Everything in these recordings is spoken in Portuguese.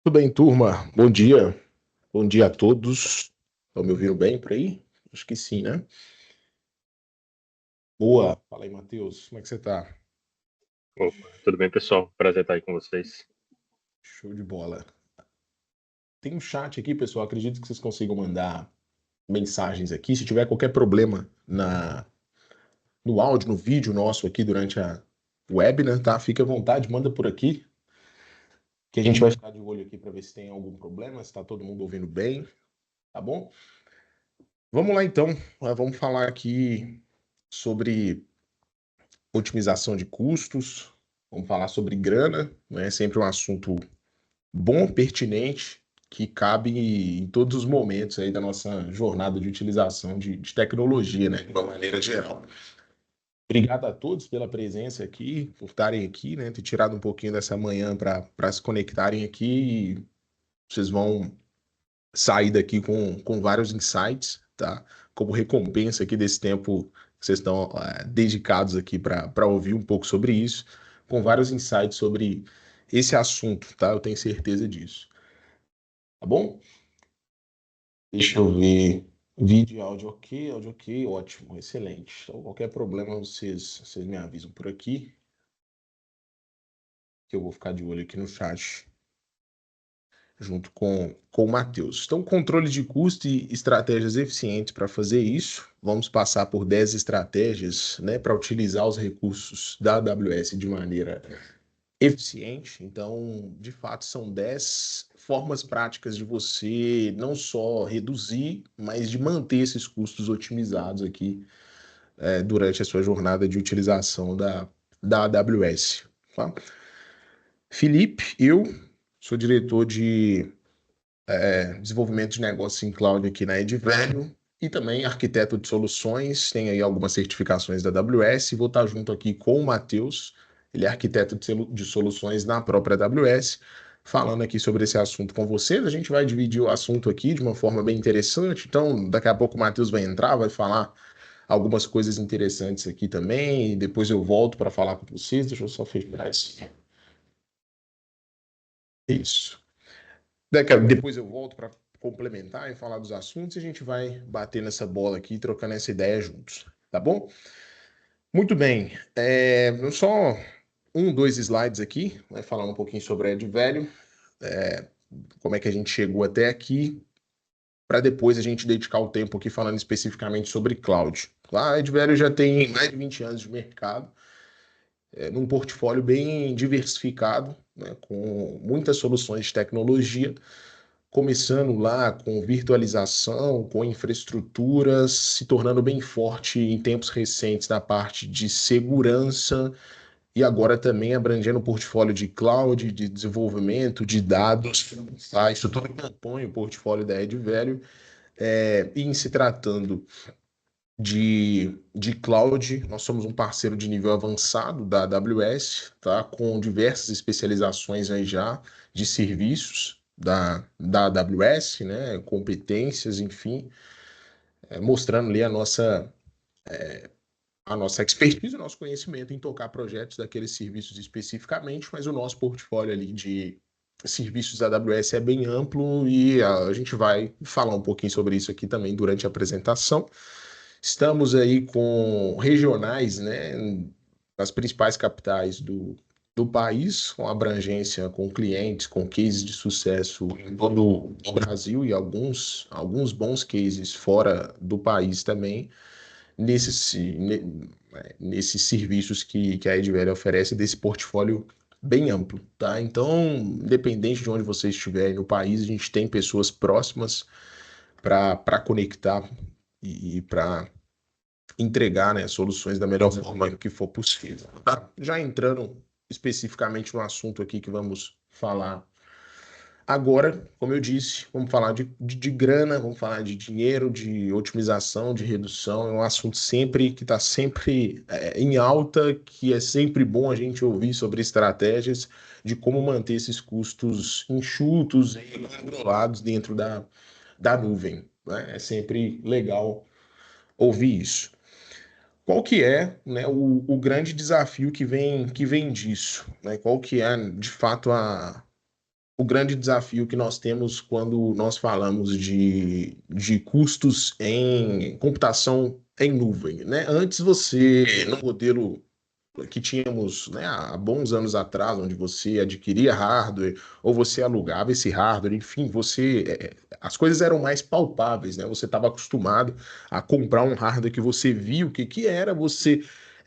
Tudo bem, turma? Bom dia. Bom dia a todos. Estão me ouvindo bem por aí? Acho que sim, né? Boa. Fala aí, Matheus. Como é que você tá? Opa, tudo bem, pessoal? Prazer estar aí com vocês. Show de bola. Tem um chat aqui, pessoal. Acredito que vocês consigam mandar mensagens aqui. Se tiver qualquer problema no áudio, no vídeo nosso aqui durante a web, né? Tá? Fique à vontade, manda por aqui, que a gente vai ficar de olho aqui para ver se tem algum problema, se tá todo mundo ouvindo bem, tá bom? Vamos lá então. Vamos falar aqui sobre otimização de custos, vamos falar sobre grana, né? É sempre um assunto bom, pertinente, que cabe em todos os momentos aí da nossa jornada de utilização de tecnologia, né? De uma maneira geral. Obrigado a todos pela presença aqui, por estarem aqui, né? Ter tirado um pouquinho dessa manhã para se conectarem aqui e vocês vão sair daqui com vários insights, tá? Como recompensa aqui desse tempo que vocês estão dedicados aqui para ouvir um pouco sobre isso, com vários insights sobre esse assunto, tá? Eu tenho certeza disso. Tá bom? Deixa eu ver. Vídeo e áudio ok, ótimo, excelente. Então, qualquer problema, vocês me avisam por aqui, que eu vou ficar de olho aqui no chat junto com o Matheus. Então, controle de custo e estratégias eficientes para fazer isso. Vamos passar por 10 estratégias, né, para utilizar os recursos da AWS de maneira eficiente. Então, de fato, são 10 formas práticas de você não só reduzir, mas de manter esses custos otimizados aqui durante a sua jornada de utilização da AWS. Tá? Felipe, eu sou diretor de desenvolvimento de negócios em cloud aqui na Edvelho e também arquiteto de soluções, tem aí algumas certificações da AWS, vou estar junto aqui com o Matheus, ele é arquiteto de soluções na própria AWS, falando aqui sobre esse assunto com vocês. A gente vai dividir o assunto aqui de uma forma bem interessante, então daqui a pouco o Matheus vai entrar, vai falar algumas coisas interessantes aqui também, e depois eu volto para falar com vocês. Deixa eu só fechar isso. Depois eu volto para complementar e falar dos assuntos e a gente vai bater nessa bola aqui, trocando essa ideia juntos, tá bom? Muito bem. Só dois slides aqui, vai falar um pouquinho sobre a Edvelho, como é que a gente chegou até aqui, para depois a gente dedicar o tempo aqui falando especificamente sobre cloud. A Edvelho já tem mais de 20 anos de mercado, num portfólio bem diversificado, né, com muitas soluções de tecnologia, começando lá com virtualização, com infraestruturas, se tornando bem forte em tempos recentes na parte de segurança e agora também abrangendo o portfólio de cloud, de desenvolvimento, de dados, tá? Isso tudo compõe o portfólio da Edvelho. E em se tratando de cloud, nós somos um parceiro de nível avançado da AWS, tá? Com diversas especializações aí já de serviços da AWS, né? Competências, enfim, mostrando ali a nossa expertise, o nosso conhecimento em tocar projetos daqueles serviços especificamente, mas o nosso portfólio ali de serviços da AWS é bem amplo e a gente vai falar um pouquinho sobre isso aqui também durante a apresentação. Estamos aí com regionais, né, nas principais capitais do país, com abrangência, com clientes, com cases de sucesso em todo o Brasil e alguns bons cases fora do país também, nesses serviços que a Edvelha oferece, desse portfólio bem amplo, tá? Então, independente de onde você estiver no país, a gente tem pessoas próximas para conectar e para entregar, né, soluções da melhor forma que for possível. Tá? Já entrando especificamente no assunto aqui que vamos falar agora, como eu disse, vamos falar de grana, vamos falar de dinheiro, de otimização, de redução. É um assunto sempre que está sempre em alta, que é sempre bom a gente ouvir sobre estratégias de como manter esses custos enxutos e controlados dentro da nuvem. Né? É sempre legal ouvir isso. Qual que é, né, o grande desafio que vem disso? Né? Qual que é, de fato, o grande desafio que nós temos quando nós falamos de custos em computação em nuvem, né? Antes você, no modelo que tínhamos, né, há bons anos atrás, onde você adquiria hardware ou você alugava esse hardware, enfim, as coisas eram mais palpáveis, né? Você estava acostumado a comprar um hardware que você via o que que era, você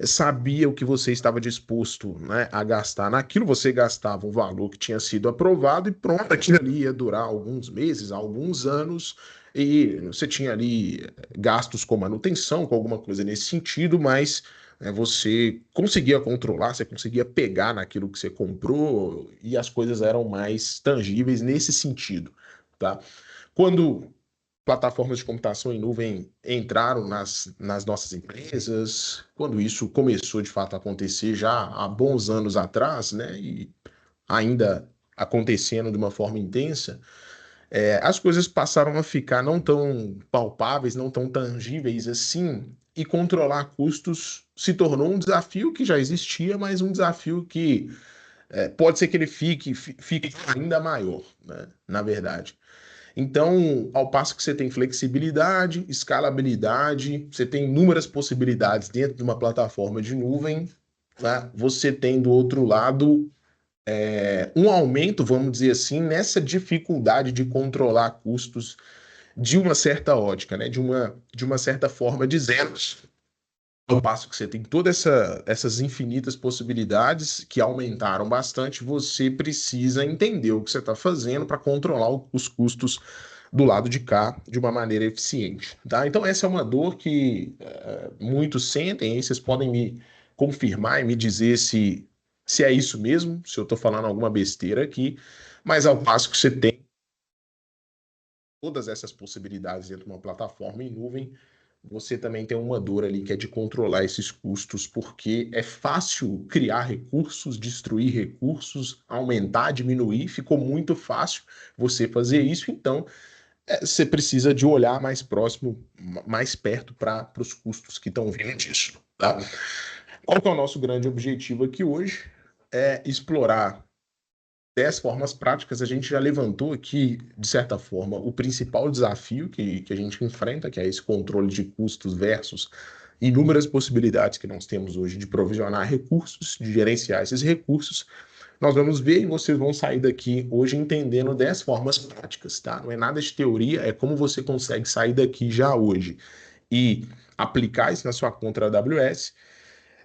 sabia o que você estava disposto, né, a gastar naquilo, você gastava um valor que tinha sido aprovado e pronto, aquilo ali ia durar alguns meses, alguns anos, e você tinha ali gastos com manutenção, com alguma coisa nesse sentido, mas você conseguia controlar, você conseguia pegar naquilo que você comprou e as coisas eram mais tangíveis nesse sentido, tá? Quando plataformas de computação em nuvem entraram nas nossas empresas, quando isso começou de fato a acontecer já há bons anos atrás, né, e ainda acontecendo de uma forma intensa, as coisas passaram a ficar não tão palpáveis, não tão tangíveis assim, e controlar custos se tornou um desafio que já existia, mas um desafio que pode ser que ele fique ainda maior, né, na verdade. Então, ao passo que você tem flexibilidade, escalabilidade, você tem inúmeras possibilidades dentro de uma plataforma de nuvem, né? Você tem do outro lado um aumento, vamos dizer assim, nessa dificuldade de controlar custos de uma certa ótica, né? De uma certa forma de zeros. Ao passo que você tem todas essas infinitas possibilidades que aumentaram bastante, você precisa entender o que você está fazendo para controlar os custos do lado de cá de uma maneira eficiente, tá? Então essa é uma dor que muitos sentem, e vocês podem me confirmar e me dizer se é isso mesmo, se eu estou falando alguma besteira aqui, mas ao passo que você tem todas essas possibilidades dentro de uma plataforma em nuvem, você também tem uma dor ali que é de controlar esses custos, porque é fácil criar recursos, destruir recursos, aumentar, diminuir, ficou muito fácil você fazer isso, então você precisa de olhar mais próximo, mais perto para os custos que estão vindo disso, tá? Qual que é o nosso grande objetivo aqui hoje? É explorar 10 formas práticas. A gente já levantou aqui, de certa forma, o principal desafio que a gente enfrenta, que é esse controle de custos versus inúmeras possibilidades que nós temos hoje de provisionar recursos, de gerenciar esses recursos. Nós vamos ver e vocês vão sair daqui hoje entendendo 10 formas práticas, tá? Não é nada de teoria, é como você consegue sair daqui já hoje e aplicar isso na sua conta da AWS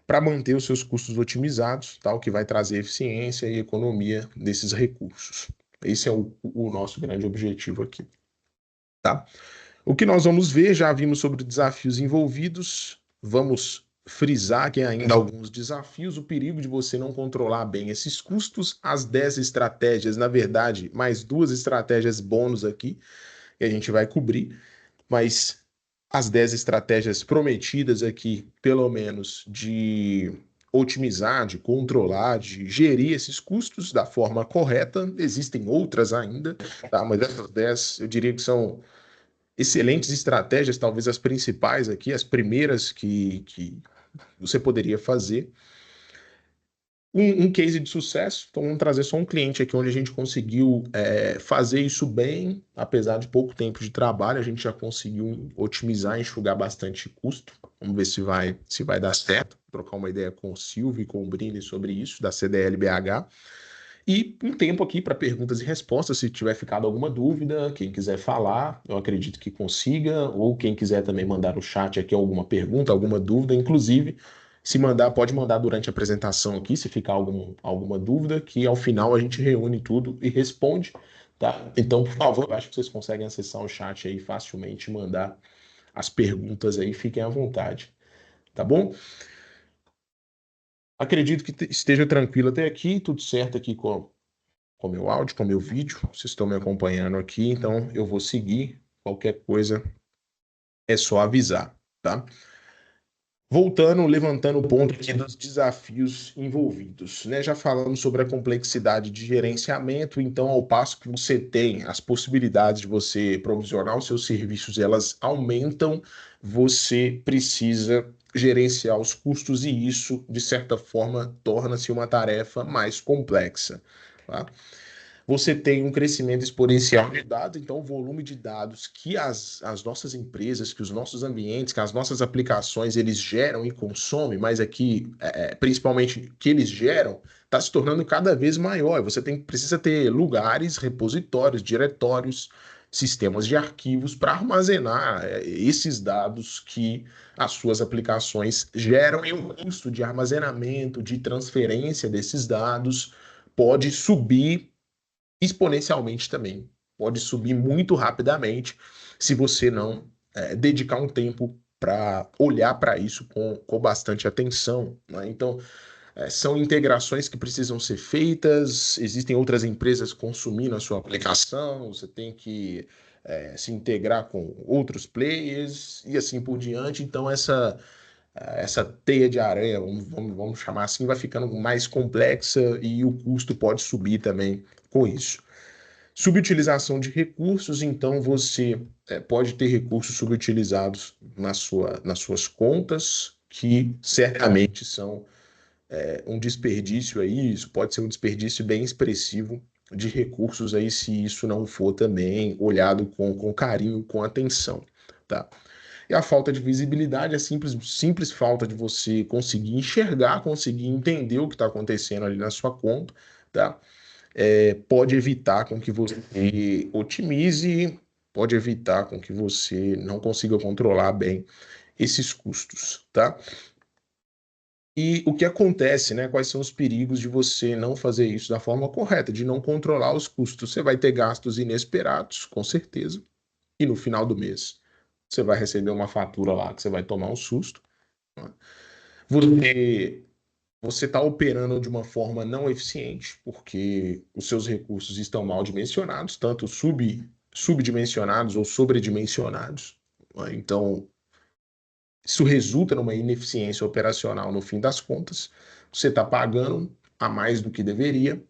para manter os seus custos otimizados, tá? O que vai trazer eficiência e economia desses recursos. Esse é o nosso grande objetivo aqui, tá? O que nós vamos ver, já vimos sobre desafios envolvidos, vamos frisar aqui ainda alguns desafios, o perigo de você não controlar bem esses custos, as 10 estratégias, na verdade, mais duas estratégias bônus aqui, que a gente vai cobrir, mas as 10 estratégias prometidas aqui, pelo menos, de otimizar, de controlar, de gerir esses custos da forma correta. Existem outras ainda, tá? Mas essas 10 eu diria que são excelentes estratégias, talvez as principais aqui, as primeiras que você poderia fazer. Um case de sucesso, então vamos trazer só um cliente aqui onde a gente conseguiu fazer isso bem, apesar de pouco tempo de trabalho, a gente já conseguiu otimizar, enxugar bastante custo. Vamos ver se vai dar certo. Vou trocar uma ideia com o Silvio e com o Brini sobre isso, da CDL BH. E um tempo aqui para perguntas e respostas, se tiver ficado alguma dúvida, quem quiser falar, eu acredito que consiga, ou quem quiser também mandar no chat aqui alguma pergunta, alguma dúvida, inclusive, se mandar, pode mandar durante a apresentação aqui, se ficar alguma dúvida, que ao final a gente reúne tudo e responde, tá? Então, por favor, eu acho que vocês conseguem acessar o chat aí facilmente, mandar as perguntas aí, fiquem à vontade, tá bom? Acredito que esteja tranquilo até aqui, tudo certo aqui com meu áudio, com meu vídeo. Vocês estão me acompanhando aqui, então eu vou seguir. Qualquer coisa é só avisar, tá? Voltando, levantando o ponto aqui dos desafios envolvidos, né? Já falamos sobre a complexidade de gerenciamento, então, ao passo que você tem as possibilidades de você provisionar os seus serviços, elas aumentam, você precisa gerenciar os custos e isso, de certa forma, torna-se uma tarefa mais complexa, tá? Você tem um crescimento exponencial de dados, então o volume de dados que as nossas empresas, que os nossos ambientes, que as nossas aplicações, eles geram e consomem, mas aqui, principalmente, que eles geram, está se tornando cada vez maior. Você precisa ter lugares, repositórios, diretórios, sistemas de arquivos para armazenar esses dados que as suas aplicações geram, e o custo de armazenamento, de transferência desses dados pode subir exponencialmente também. Pode subir muito rapidamente se você não dedicar um tempo para olhar para isso com bastante atenção. Né? Então, são integrações que precisam ser feitas, existem outras empresas consumindo a sua aplicação, você tem que se integrar com outros players e assim por diante. Então, essa teia de aranha, vamos chamar assim, vai ficando mais complexa e o custo pode subir também com isso. Subutilização de recursos, então você pode ter recursos subutilizados nas suas contas, que certamente são um desperdício aí, isso pode ser um desperdício bem expressivo de recursos aí, se isso não for também olhado com carinho, com atenção, tá? E a falta de visibilidade é simples falta de você conseguir enxergar, conseguir entender o que está acontecendo ali na sua conta, tá? Pode evitar com que você otimize, pode evitar com que você não consiga controlar bem esses custos, tá? E o que acontece, né? Quais são os perigos de você não fazer isso da forma correta, de não controlar os custos? Você vai ter gastos inesperados, com certeza, e no final do mês você vai receber uma fatura lá que você vai tomar um susto. Né? Você você está operando de uma forma não eficiente, porque os seus recursos estão mal dimensionados, tanto subdimensionados ou sobredimensionados. Né? Então, isso resulta numa ineficiência operacional no fim das contas. Você está pagando a mais do que deveria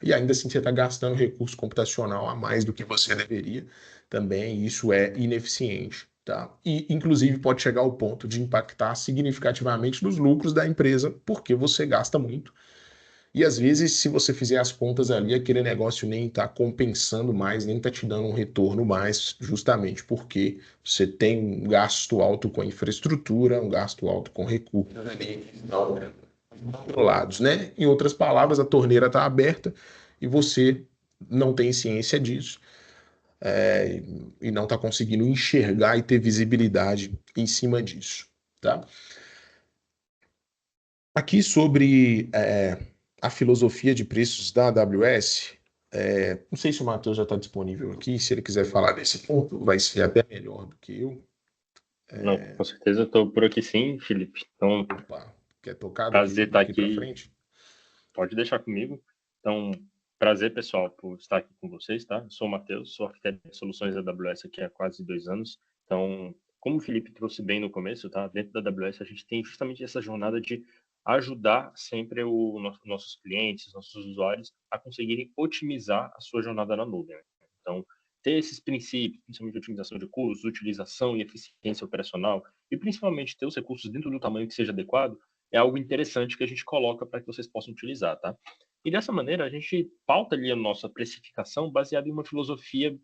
e ainda assim você está gastando recurso computacional a mais do que você deveria. Também isso é ineficiente. Tá? E, inclusive, pode chegar ao ponto de impactar significativamente nos lucros da empresa, porque você gasta muito. E às vezes, se você fizer as contas ali, aquele negócio nem está compensando mais, nem está te dando um retorno mais, justamente porque você tem um gasto alto com infraestrutura, um gasto alto com recursos ali, não controlados, né? Em outras palavras, a torneira está aberta e você não tem ciência disso, e não está conseguindo enxergar e ter visibilidade em cima disso, tá? Aqui sobre a filosofia de preços da AWS, não sei se o Matheus já está disponível aqui, se ele quiser falar desse ponto, vai ser até melhor do que eu. Não, com certeza eu estou por aqui sim, Felipe. Então, Opa, quer tocar prazer estar daqui para aqui. frente? Pode deixar comigo. Então, prazer, pessoal, por estar aqui com vocês, tá? Eu sou o Matheus, sou arquiteto de soluções da AWS aqui há quase 2 anos. Então, como o Felipe trouxe bem no começo, tá? Dentro da AWS a gente tem justamente essa jornada de ajudar sempre nossos clientes, nossos usuários a conseguirem otimizar a sua jornada na nuvem. Né? Então, ter esses princípios, principalmente de otimização de custos, utilização e eficiência operacional, e principalmente ter os recursos dentro do tamanho que seja adequado, é algo interessante que a gente coloca para que vocês possam utilizar, tá? E dessa maneira, a gente pauta ali a nossa precificação baseada em uma filosofia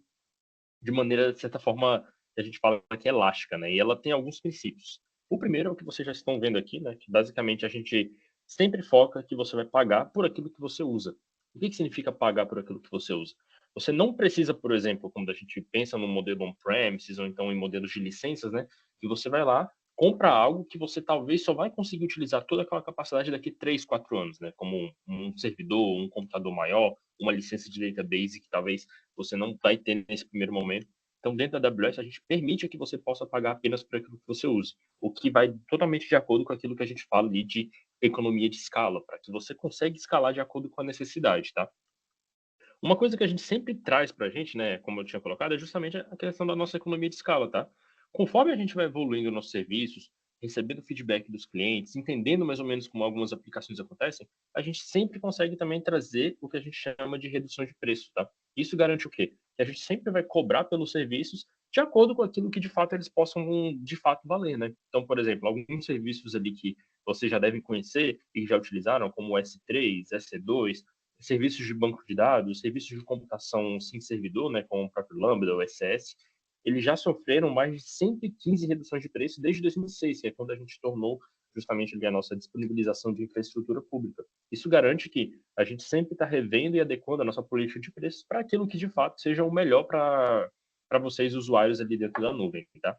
de maneira, de certa forma, que a gente fala que é elástica, né? E ela tem alguns princípios. O primeiro é o que vocês já estão vendo aqui, né? Que basicamente a gente sempre foca que você vai pagar por aquilo que você usa. O que significa pagar por aquilo que você usa? Você não precisa, por exemplo, quando a gente pensa no modelo on-premises ou então em modelos de licenças, né? Que você vai lá, compra algo que você talvez só vai conseguir utilizar toda aquela capacidade daqui 3, 4 anos, né? Como um servidor, um computador maior, uma licença de database que talvez você não vai ter nesse primeiro momento. Então, dentro da AWS, a gente permite que você possa pagar apenas por aquilo que você use, o que vai totalmente de acordo com aquilo que a gente fala ali de economia de escala, para que você consiga escalar de acordo com a necessidade, tá? Uma coisa que a gente sempre traz para a gente, né, como eu tinha colocado, é justamente a questão da nossa economia de escala, tá? Conforme a gente vai evoluindo nossos serviços, recebendo feedback dos clientes, entendendo mais ou menos como algumas aplicações acontecem, a gente sempre consegue também trazer o que a gente chama de redução de preço, tá? Isso garante o quê? Que a gente sempre vai cobrar pelos serviços de acordo com aquilo que de fato eles possam de fato valer, né? Então, por exemplo, alguns serviços ali que vocês já devem conhecer e já utilizaram, como o S3, S2, serviços de banco de dados, serviços de computação sem servidor, né, como o próprio Lambda, o SS, eles já sofreram mais de 115 reduções de preço desde 2006, que é quando a gente tornou justamente ali a nossa disponibilização de infraestrutura pública. Isso garante que a gente sempre está revendo e adequando a nossa política de preços para aquilo que de fato seja o melhor para vocês, usuários ali dentro da nuvem, tá?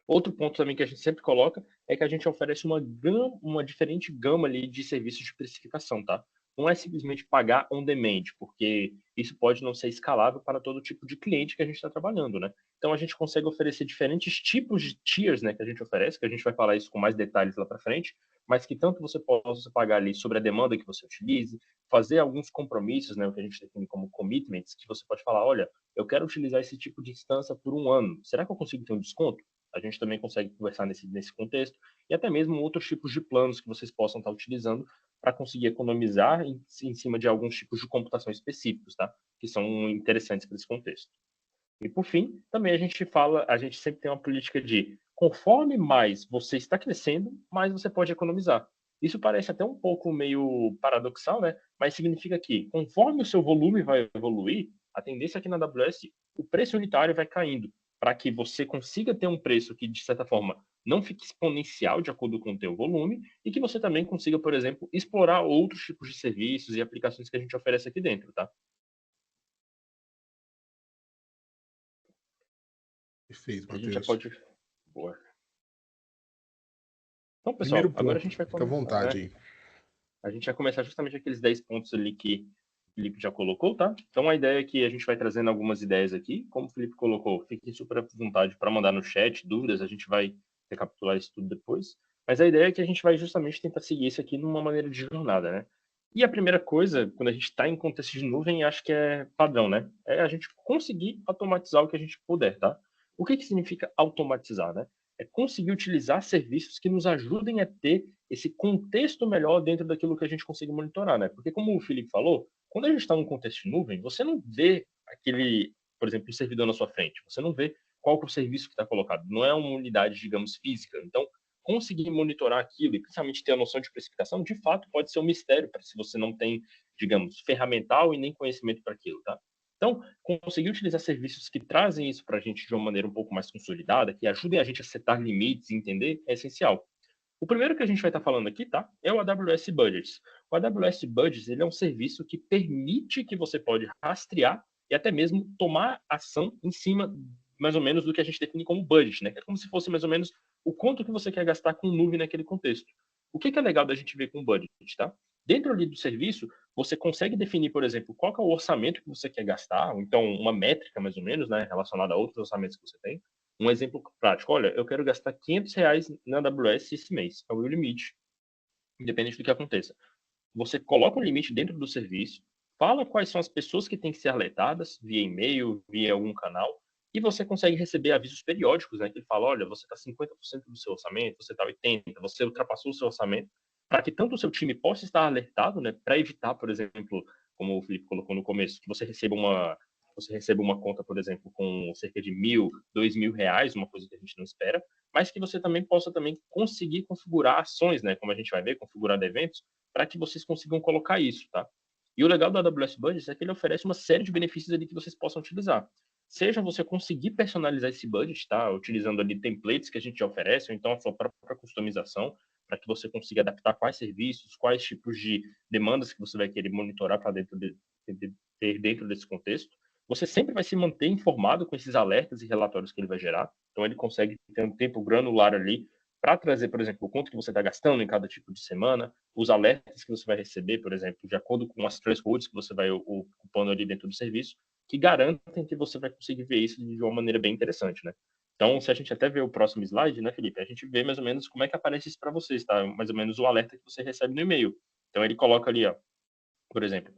Outro ponto também que a gente sempre coloca é que a gente oferece uma diferente gama ali de serviços de precificação, tá? Não é simplesmente pagar on demand, porque isso pode não ser escalável para todo tipo de cliente que a gente está trabalhando, né? Então a gente consegue oferecer diferentes tipos de tiers, né, que a gente oferece, que a gente vai falar isso com mais detalhes lá para frente, mas que tanto você possa pagar ali sobre a demanda que você utilize, fazer alguns compromissos, né, o que a gente define como commitments, que você pode falar, olha, eu quero utilizar esse tipo de instância por 1 ano, será que eu consigo ter um desconto? A gente também consegue conversar nesse contexto, e até mesmo outros tipos de planos que vocês possam estar utilizando para conseguir economizar em cima de alguns tipos de computação específicos, tá? Que são interessantes para esse contexto. E por fim, também a gente sempre tem uma política de conforme mais você está crescendo, mais você pode economizar. Isso parece até um pouco meio paradoxal, né? Mas significa que conforme o seu volume vai evoluir, a tendência aqui na AWS, o preço unitário vai caindo, para que você consiga ter um preço que, de certa forma, não fique exponencial de acordo com o teu volume e que você também consiga, por exemplo, explorar outros tipos de serviços e aplicações que a gente oferece aqui dentro, tá? Perfeito, A gente já Matheus. pode... Boa. Então, Primeiro pessoal, agora a ponto, gente vai fica à começar, né? vontade aí. A gente vai começar justamente aqueles 10 pontos ali que o Felipe já colocou, tá? Então, a ideia é que a gente vai trazendo algumas ideias aqui. Como o Felipe colocou, fiquem super à vontade para mandar no chat dúvidas, a gente vai recapitular isso tudo depois. Mas a ideia é que a gente vai justamente tentar seguir isso aqui numa maneira de jornada, né? E a primeira coisa, quando a gente está em contexto de nuvem, acho que é padrão, né? É a gente conseguir automatizar o que a gente puder, tá? O que significa automatizar, né? É conseguir utilizar serviços que nos ajudem a ter esse contexto melhor dentro daquilo que a gente consegue monitorar, né? Porque como o Felipe falou, quando a gente está num contexto de nuvem, você não vê aquele, por exemplo, um servidor na sua frente. Você não vê qual que é o serviço que está colocado. Não é uma unidade, digamos, física. Então, conseguir monitorar aquilo e principalmente ter a noção de precificação, de fato, pode ser um mistério para se você não tem, digamos, ferramental e nem conhecimento para aquilo, tá? Então, conseguir utilizar serviços que trazem isso para a gente de uma maneira um pouco mais consolidada, que ajudem a gente a setar limites e entender, é essencial. O primeiro que a gente vai estar falando aqui, tá? É o AWS Budgets. O AWS Budgets, ele é um serviço que permite que você pode rastrear e até mesmo tomar ação em cima mais ou menos do que a gente define como budget, né? Que é como se fosse mais ou menos o quanto que você quer gastar com nuvem naquele contexto. O que é legal da gente ver com budget, tá? Dentro ali do serviço, você consegue definir, por exemplo, qual que é o orçamento que você quer gastar, ou então uma métrica mais ou menos, né, relacionada a outros orçamentos que você tem. Um exemplo prático, olha, eu quero gastar R$ 500 na AWS esse mês, é o meu limite, independente do que aconteça. Você coloca um limite dentro do serviço, fala quais são as pessoas que têm que ser alertadas via e-mail, via algum canal, e você consegue receber avisos periódicos, né? Que ele fala, olha, você está 50% do seu orçamento, você está 80%, você ultrapassou o seu orçamento, para que tanto o seu time possa estar alertado, né? Para evitar, por exemplo, como o Felipe colocou no começo, que você receba uma conta, por exemplo, com cerca de R$ 1.000, R$ 2.000, uma coisa que a gente não espera, mas que você também possa também conseguir configurar ações, né? Como a gente vai ver, configurar eventos, para que vocês consigam colocar isso, tá? E o legal do AWS Budget é que ele oferece uma série de benefícios ali que vocês possam utilizar. Seja você conseguir personalizar esse budget, tá? Utilizando ali templates que a gente já oferece, ou então a sua própria customização, para que você consiga adaptar quais serviços, quais tipos de demandas que você vai querer monitorar para ter dentro desse contexto. Você sempre vai se manter informado com esses alertas e relatórios que ele vai gerar. Então, ele consegue ter um tempo granular ali para trazer, por exemplo, o quanto que você está gastando em cada tipo de semana, os alertas que você vai receber, por exemplo, de acordo com as thresholds que você vai ocupando ali dentro do serviço, que garantem que você vai conseguir ver isso de uma maneira bem interessante, né? Então, se a gente até ver o próximo slide, né, Felipe, a gente vê mais ou menos como é que aparece isso para vocês, tá? Mais ou menos o alerta que você recebe no e-mail. Então, ele coloca ali, ó, por exemplo,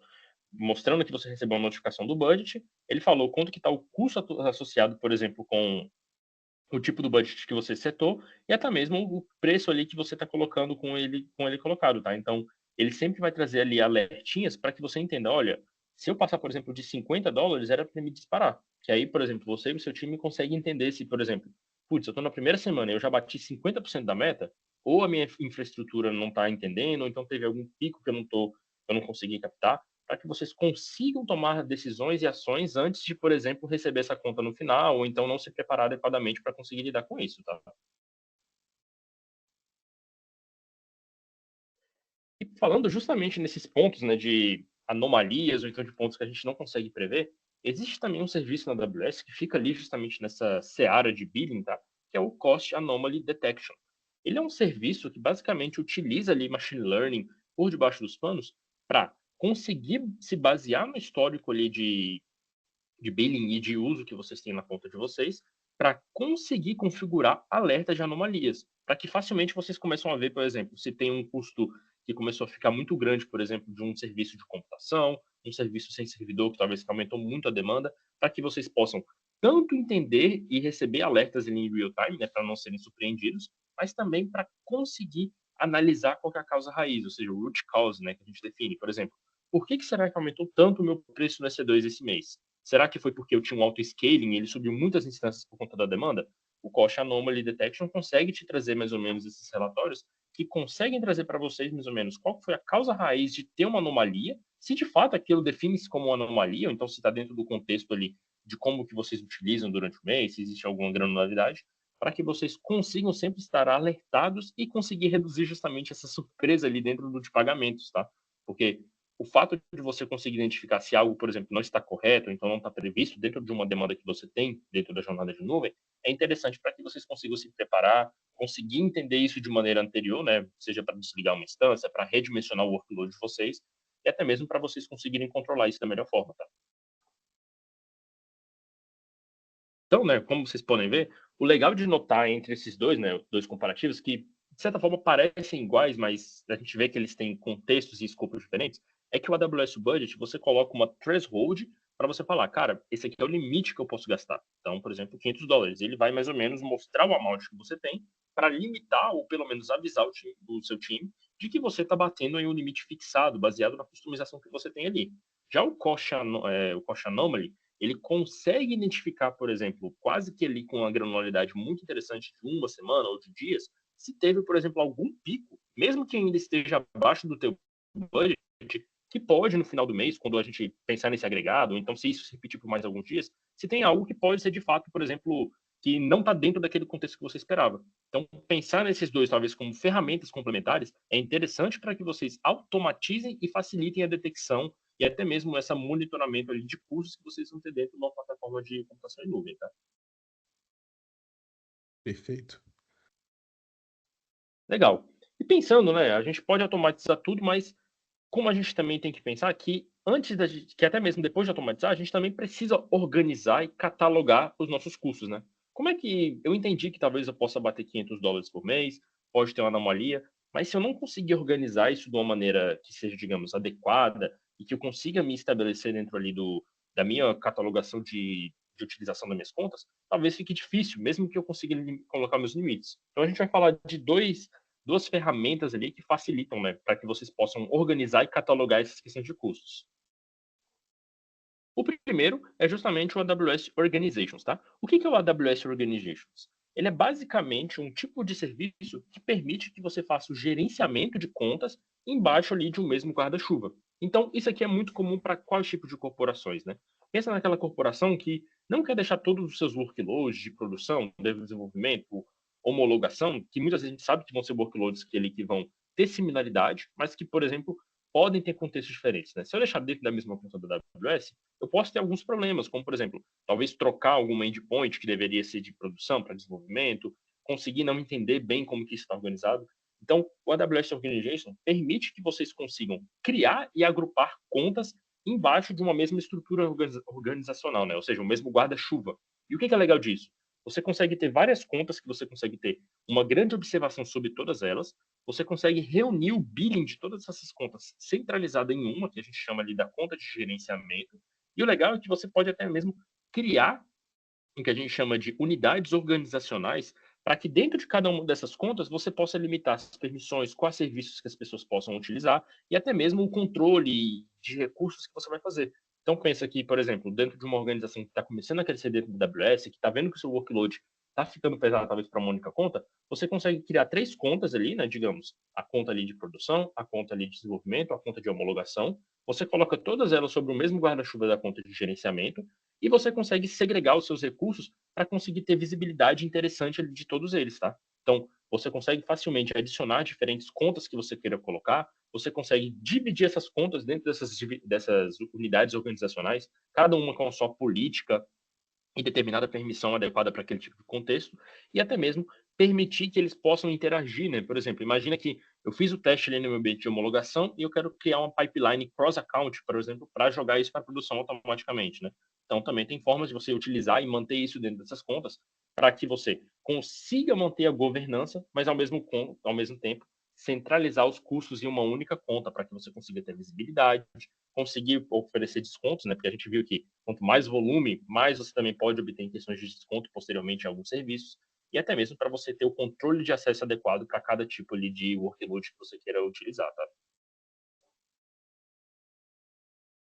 mostrando que você recebeu uma notificação do budget, ele falou quanto que está o custo associado, por exemplo, com o tipo do budget que você setou e até mesmo o preço ali que você está colocando com ele colocado, tá? Então, ele sempre vai trazer ali alertinhas para que você entenda, olha, se eu passar, por exemplo, de $50, era para me disparar. Que aí, por exemplo, você e o seu time conseguem entender se, por exemplo, putz, eu estou na primeira semana e eu já bati 50% da meta, ou a minha infraestrutura não está entendendo, ou então teve algum pico que eu não consegui captar, para que vocês consigam tomar decisões e ações antes de, por exemplo, receber essa conta no final, ou então não se preparar adequadamente para conseguir lidar com isso, tá? E falando justamente nesses pontos, né, de anomalias ou então de pontos que a gente não consegue prever, existe também um serviço na AWS que fica ali justamente nessa seara de billing, tá? Que é o Cost Anomaly Detection. Ele é um serviço que basicamente utiliza ali machine learning por debaixo dos panos para conseguir se basear no histórico ali de billing e de uso que vocês têm na conta de vocês, para conseguir configurar alertas de anomalias, para que facilmente vocês começam a ver, por exemplo, se tem um custo que começou a ficar muito grande, por exemplo, de um serviço de computação, um serviço sem servidor que talvez aumentou muito a demanda, para que vocês possam tanto entender e receber alertas em real time, né, para não serem surpreendidos, mas também para conseguir analisar qual é a causa raiz, ou seja, o root cause, né, que a gente define. Por exemplo, por que será que aumentou tanto o meu preço no EC2 esse mês? Será que foi porque eu tinha um auto-scaling e ele subiu muitas instâncias por conta da demanda? O Cost Anomaly Detection consegue te trazer mais ou menos esses relatórios que conseguem trazer para vocês mais ou menos qual foi a causa raiz de ter uma anomalia, se de fato aquilo define-se como uma anomalia, ou então se está dentro do contexto ali de como que vocês utilizam durante o mês, se existe alguma granularidade, para que vocês consigam sempre estar alertados e conseguir reduzir justamente essa surpresa ali dentro do de pagamentos, tá? Porque o fato de você conseguir identificar se algo, por exemplo, não está correto, então não está previsto dentro de uma demanda que você tem, dentro da jornada de nuvem, é interessante para que vocês consigam se preparar, conseguir entender isso de maneira anterior, né? Seja para desligar uma instância, para redimensionar o workload de vocês, e até mesmo para vocês conseguirem controlar isso da melhor forma, tá? Então, né, como vocês podem ver, o legal de notar entre esses dois, né, dois comparativos, que de certa forma parecem iguais, mas a gente vê que eles têm contextos e escopos diferentes, é que o AWS Budget você coloca uma threshold para você falar, cara, esse aqui é o limite que eu posso gastar. Então, por exemplo, $500. Ele vai mais ou menos mostrar o amount que você tem para limitar ou pelo menos avisar o seu time de que você está batendo em um limite fixado, baseado na customização que você tem ali. Já o Cost Anomaly, ele consegue identificar, por exemplo, quase que ali com uma granularidade muito interessante de uma semana ou de dias, se teve, por exemplo, algum pico, mesmo que ainda esteja abaixo do teu budget, que pode no final do mês, quando a gente pensar nesse agregado, ou então se isso se repetir por mais alguns dias, se tem algo que pode ser de fato, por exemplo, que não está dentro daquele contexto que você esperava. Então, pensar nesses dois, talvez como ferramentas complementares, é interessante para que vocês automatizem e facilitem a detecção e até mesmo esse monitoramento ali de custos que vocês vão ter dentro de uma plataforma de computação em nuvem, tá? Perfeito. Legal. E pensando, né, a gente pode automatizar tudo, mas como a gente também tem que pensar que antes da gente, que até mesmo depois de automatizar, a gente também precisa organizar e catalogar os nossos custos, né? Como é que eu entendi que talvez eu possa bater $500 por mês, pode ter uma anomalia, mas se eu não conseguir organizar isso de uma maneira que seja, digamos, adequada e que eu consiga me estabelecer dentro ali da minha catalogação de utilização das minhas contas, talvez fique difícil, mesmo que eu consiga colocar meus limites. Então a gente vai falar de duas ferramentas ali que facilitam, né, para que vocês possam organizar e catalogar essas questões de custos. O primeiro é justamente o AWS Organizations, tá? O que é o AWS Organizations? Ele é basicamente um tipo de serviço que permite que você faça o gerenciamento de contas embaixo ali de um mesmo guarda-chuva. Então, isso aqui é muito comum para quais tipos de corporações, né? Pensa naquela corporação que não quer deixar todos os seus workloads de produção, desenvolvimento, homologação, que muitas vezes a gente sabe que vão ser workloads que vão ter similaridade, mas que, por exemplo, podem ter contextos diferentes, né? Se eu deixar dentro da mesma conta da AWS, eu posso ter alguns problemas, como, por exemplo, talvez trocar alguma endpoint que deveria ser de produção para desenvolvimento, conseguir não entender bem como que isso está organizado. Então, o AWS Organization permite que vocês consigam criar e agrupar contas embaixo de uma mesma estrutura organizacional, né? Ou seja, o mesmo guarda-chuva. E o que é legal disso? Você consegue ter várias contas que você consegue ter uma grande observação sobre todas elas, você consegue reunir o billing de todas essas contas centralizada em uma, que a gente chama ali da conta de gerenciamento, e o legal é que você pode até mesmo criar o que a gente chama de unidades organizacionais, para que dentro de cada uma dessas contas você possa limitar as permissões, quais serviços que as pessoas possam utilizar e até mesmo o controle de recursos que você vai fazer. Então pensa que, por exemplo, dentro de uma organização que está começando a crescer dentro do AWS, que está vendo que o seu workload está ficando pesado talvez para uma única conta, você consegue criar 3 contas ali, né, digamos, a conta ali de produção, a conta ali de desenvolvimento, a conta de homologação, você coloca todas elas sobre o mesmo guarda-chuva da conta de gerenciamento e você consegue segregar os seus recursos para conseguir ter visibilidade interessante ali de todos eles, tá? Então, você consegue facilmente adicionar diferentes contas que você queira colocar, você consegue dividir essas contas dentro dessas unidades organizacionais, cada uma com a sua política e determinada permissão adequada para aquele tipo de contexto, e até mesmo permitir que eles possam interagir, né? Por exemplo, imagina que eu fiz o teste ali no meu ambiente de homologação e eu quero criar uma pipeline cross-account, por exemplo, para jogar isso para produção automaticamente, né? Então, também tem formas de você utilizar e manter isso dentro dessas contas para que você consiga manter a governança, mas ao mesmo tempo centralizar os custos em uma única conta para que você consiga ter visibilidade, conseguir oferecer descontos, né? Porque a gente viu que quanto mais volume, mais você também pode obter em questões de desconto posteriormente em alguns serviços, e até mesmo para você ter o controle de acesso adequado para cada tipo ali de workload que você queira utilizar, tá?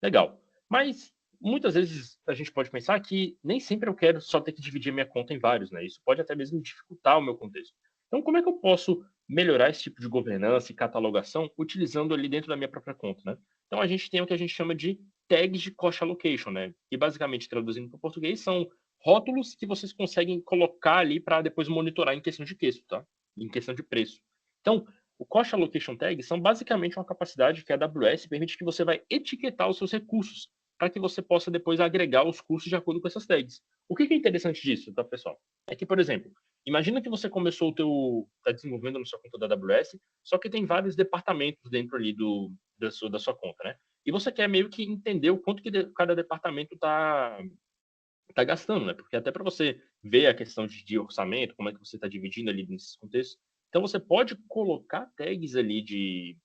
Legal. Mas muitas vezes a gente pode pensar que nem sempre eu quero só ter que dividir minha conta em vários, né? Isso pode até mesmo dificultar o meu contexto. Então, como é que eu posso melhorar esse tipo de governança e catalogação utilizando ali dentro da minha própria conta, né? Então, a gente tem o que a gente chama de tags de cost allocation, né? Que basicamente, traduzindo para o português, são rótulos que vocês conseguem colocar ali para depois monitorar em questão de preço, tá? Em questão de preço. Então, o Cost Allocation Tag são basicamente uma capacidade que a AWS permite que você vai etiquetar os seus recursos para que você possa depois agregar os custos de acordo com essas tags. O que é interessante disso, tá, pessoal? É que, por exemplo, imagina que você começou tá desenvolvendo na sua conta da AWS, só que tem vários departamentos dentro ali da sua conta, né? E você quer meio que entender o quanto que cada departamento tá gastando, né? Porque até para você ver a questão de orçamento, como é que você está dividindo ali nesses contextos. Então, você pode colocar tags ali de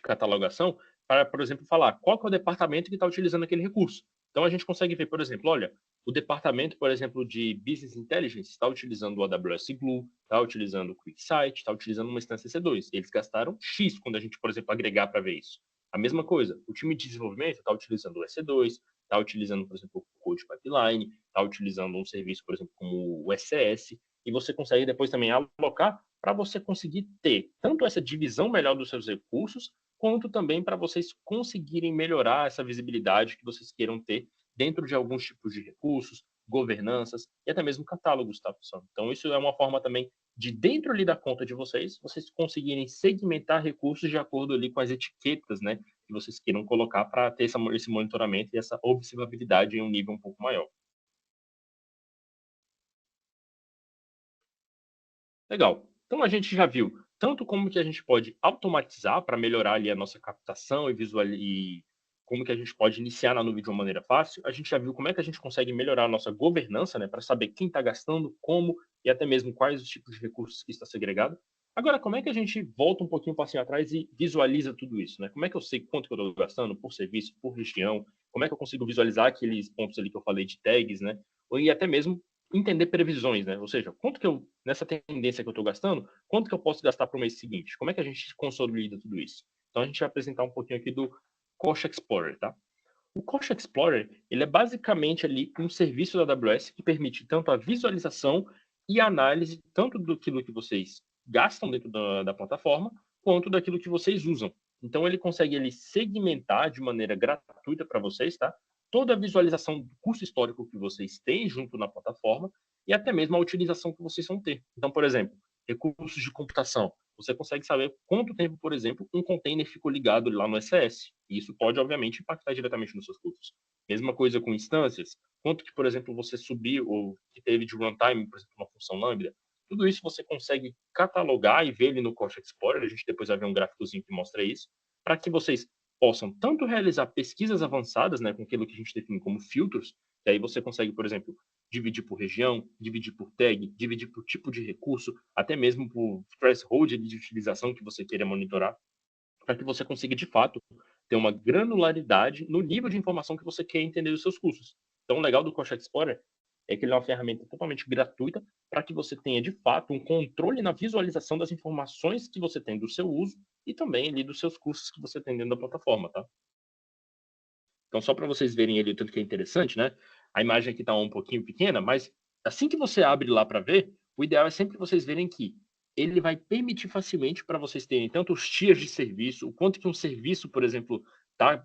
catalogação para, por exemplo, falar qual que é o departamento que está utilizando aquele recurso. Então, a gente consegue ver, por exemplo, olha, o departamento, por exemplo, de Business Intelligence está utilizando o AWS Glue, está utilizando o QuickSight, está utilizando uma instância C2. Eles gastaram X quando a gente, por exemplo, agregar para ver isso. A mesma coisa, o time de desenvolvimento está utilizando o EC2, está utilizando, por exemplo, o Code Pipeline, está utilizando um serviço, por exemplo, como o SCS, e você consegue depois também alocar para você conseguir ter tanto essa divisão melhor dos seus recursos, quanto também para vocês conseguirem melhorar essa visibilidade que vocês queiram ter dentro de alguns tipos de recursos, governanças e até mesmo catálogos, tá, pessoal? Então, isso é uma forma também de, dentro ali da conta de vocês, vocês conseguirem segmentar recursos de acordo ali com as etiquetas, né, que vocês queiram colocar para ter esse monitoramento e essa observabilidade em um nível um pouco maior. Legal. Então a gente já viu tanto como que a gente pode automatizar para melhorar ali a nossa captação e como que a gente pode iniciar na nuvem de uma maneira fácil. A gente já viu como é que a gente consegue melhorar a nossa governança, né, para saber quem está gastando, como e até mesmo quais os tipos de recursos que está segregado. Agora, como é que a gente volta um pouquinho passinho atrás e visualiza tudo isso, né? Como é que eu sei quanto que eu estou gastando por serviço, por região? Como é que eu consigo visualizar aqueles pontos ali que eu falei de tags, né? E até mesmo entender previsões, né? Ou seja, quanto que eu, nessa tendência que eu estou gastando, quanto que eu posso gastar para o mês seguinte? Como é que a gente consolida tudo isso? Então a gente vai apresentar um pouquinho aqui do Cost Explorer, tá? O Cost Explorer, ele é basicamente ali um serviço da AWS que permite tanto a visualização e a análise tanto daquilo que vocês gastam dentro da plataforma, quanto daquilo que vocês usam. Então ele consegue ele segmentar de maneira gratuita para vocês, tá? Toda a visualização do custo histórico que vocês têm junto na plataforma e até mesmo a utilização que vocês vão ter. Então, por exemplo, recursos de computação. Você consegue saber quanto tempo, por exemplo, um container ficou ligado lá no ECS. E isso pode, obviamente, impactar diretamente nos seus custos. Mesma coisa com instâncias. Quanto que, por exemplo, você subiu ou que teve de runtime, por exemplo, uma função Lambda. Tudo isso você consegue catalogar e ver ali no Cost Explorer. A gente depois vai ver um gráficozinho que mostra isso. Para que vocês possam tanto realizar pesquisas avançadas, né, com aquilo que a gente define como filtros, que aí você consegue, por exemplo, dividir por região, dividir por tag, dividir por tipo de recurso, até mesmo por threshold de utilização que você queira monitorar, para que você consiga, de fato, ter uma granularidade no nível de informação que você quer entender dos seus custos. Então, o legal do Cost Explorer é que ele é uma ferramenta totalmente gratuita para que você tenha, de fato, um controle na visualização das informações que você tem do seu uso e também ali dos seus custos que você tem dentro da plataforma, tá? Então, só para vocês verem ali o tanto que é interessante, né? A imagem aqui está um pouquinho pequena, mas assim que você abre lá para ver, o ideal é sempre vocês verem que ele vai permitir facilmente para vocês terem tanto os tiers de serviço, o quanto que um serviço, por exemplo, está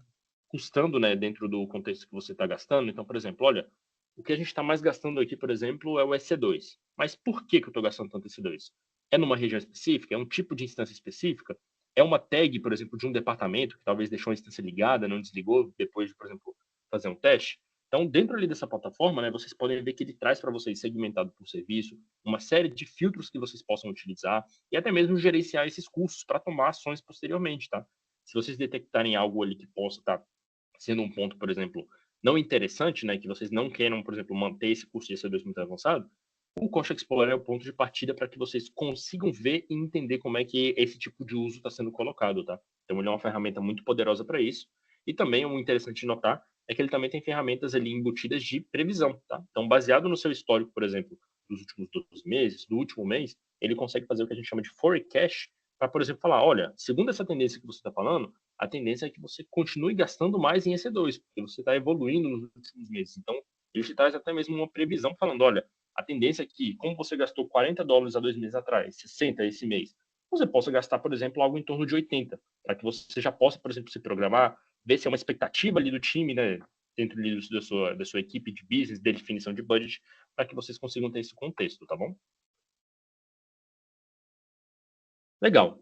custando, né, dentro do contexto que você está gastando. Então, por exemplo, olha, o que a gente está mais gastando aqui, por exemplo, é o EC2. Mas por que eu estou gastando tanto EC2? É numa região específica? É um tipo de instância específica? É uma tag, por exemplo, de um departamento que talvez deixou a instância ligada, não desligou depois de, por exemplo, fazer um teste? Então, dentro ali dessa plataforma, né, vocês podem ver que ele traz para vocês, segmentado por serviço, uma série de filtros que vocês possam utilizar e até mesmo gerenciar esses custos para tomar ações posteriormente, tá? Se vocês detectarem algo ali que possa estar sendo um ponto, por exemplo, não interessante, né, que vocês não queiram, por exemplo, manter esse custo de EC2 muito avançado, o Cost Explorer é o ponto de partida para que vocês consigam ver e entender como é que esse tipo de uso está sendo colocado, tá? Então, ele é uma ferramenta muito poderosa para isso. E também, um interessante de notar, é que ele também tem ferramentas ali embutidas de previsão, tá? Então, baseado no seu histórico, por exemplo, dos últimos 12 meses, do último mês, ele consegue fazer o que a gente chama de forecast, para, por exemplo, falar, olha, segundo essa tendência que você está falando, a tendência é que você continue gastando mais em EC2, porque você está evoluindo nos últimos meses. Então, ele te traz até mesmo uma previsão falando, olha, a tendência é que, como você gastou $40 há 2 meses atrás, 60 esse mês, você possa gastar, por exemplo, algo em torno de 80, para que você já possa, por exemplo, se programar, ver se é uma expectativa ali do time, né, dentro ali da sua equipe de business, de definição de budget, para que vocês consigam ter esse contexto, tá bom? Legal.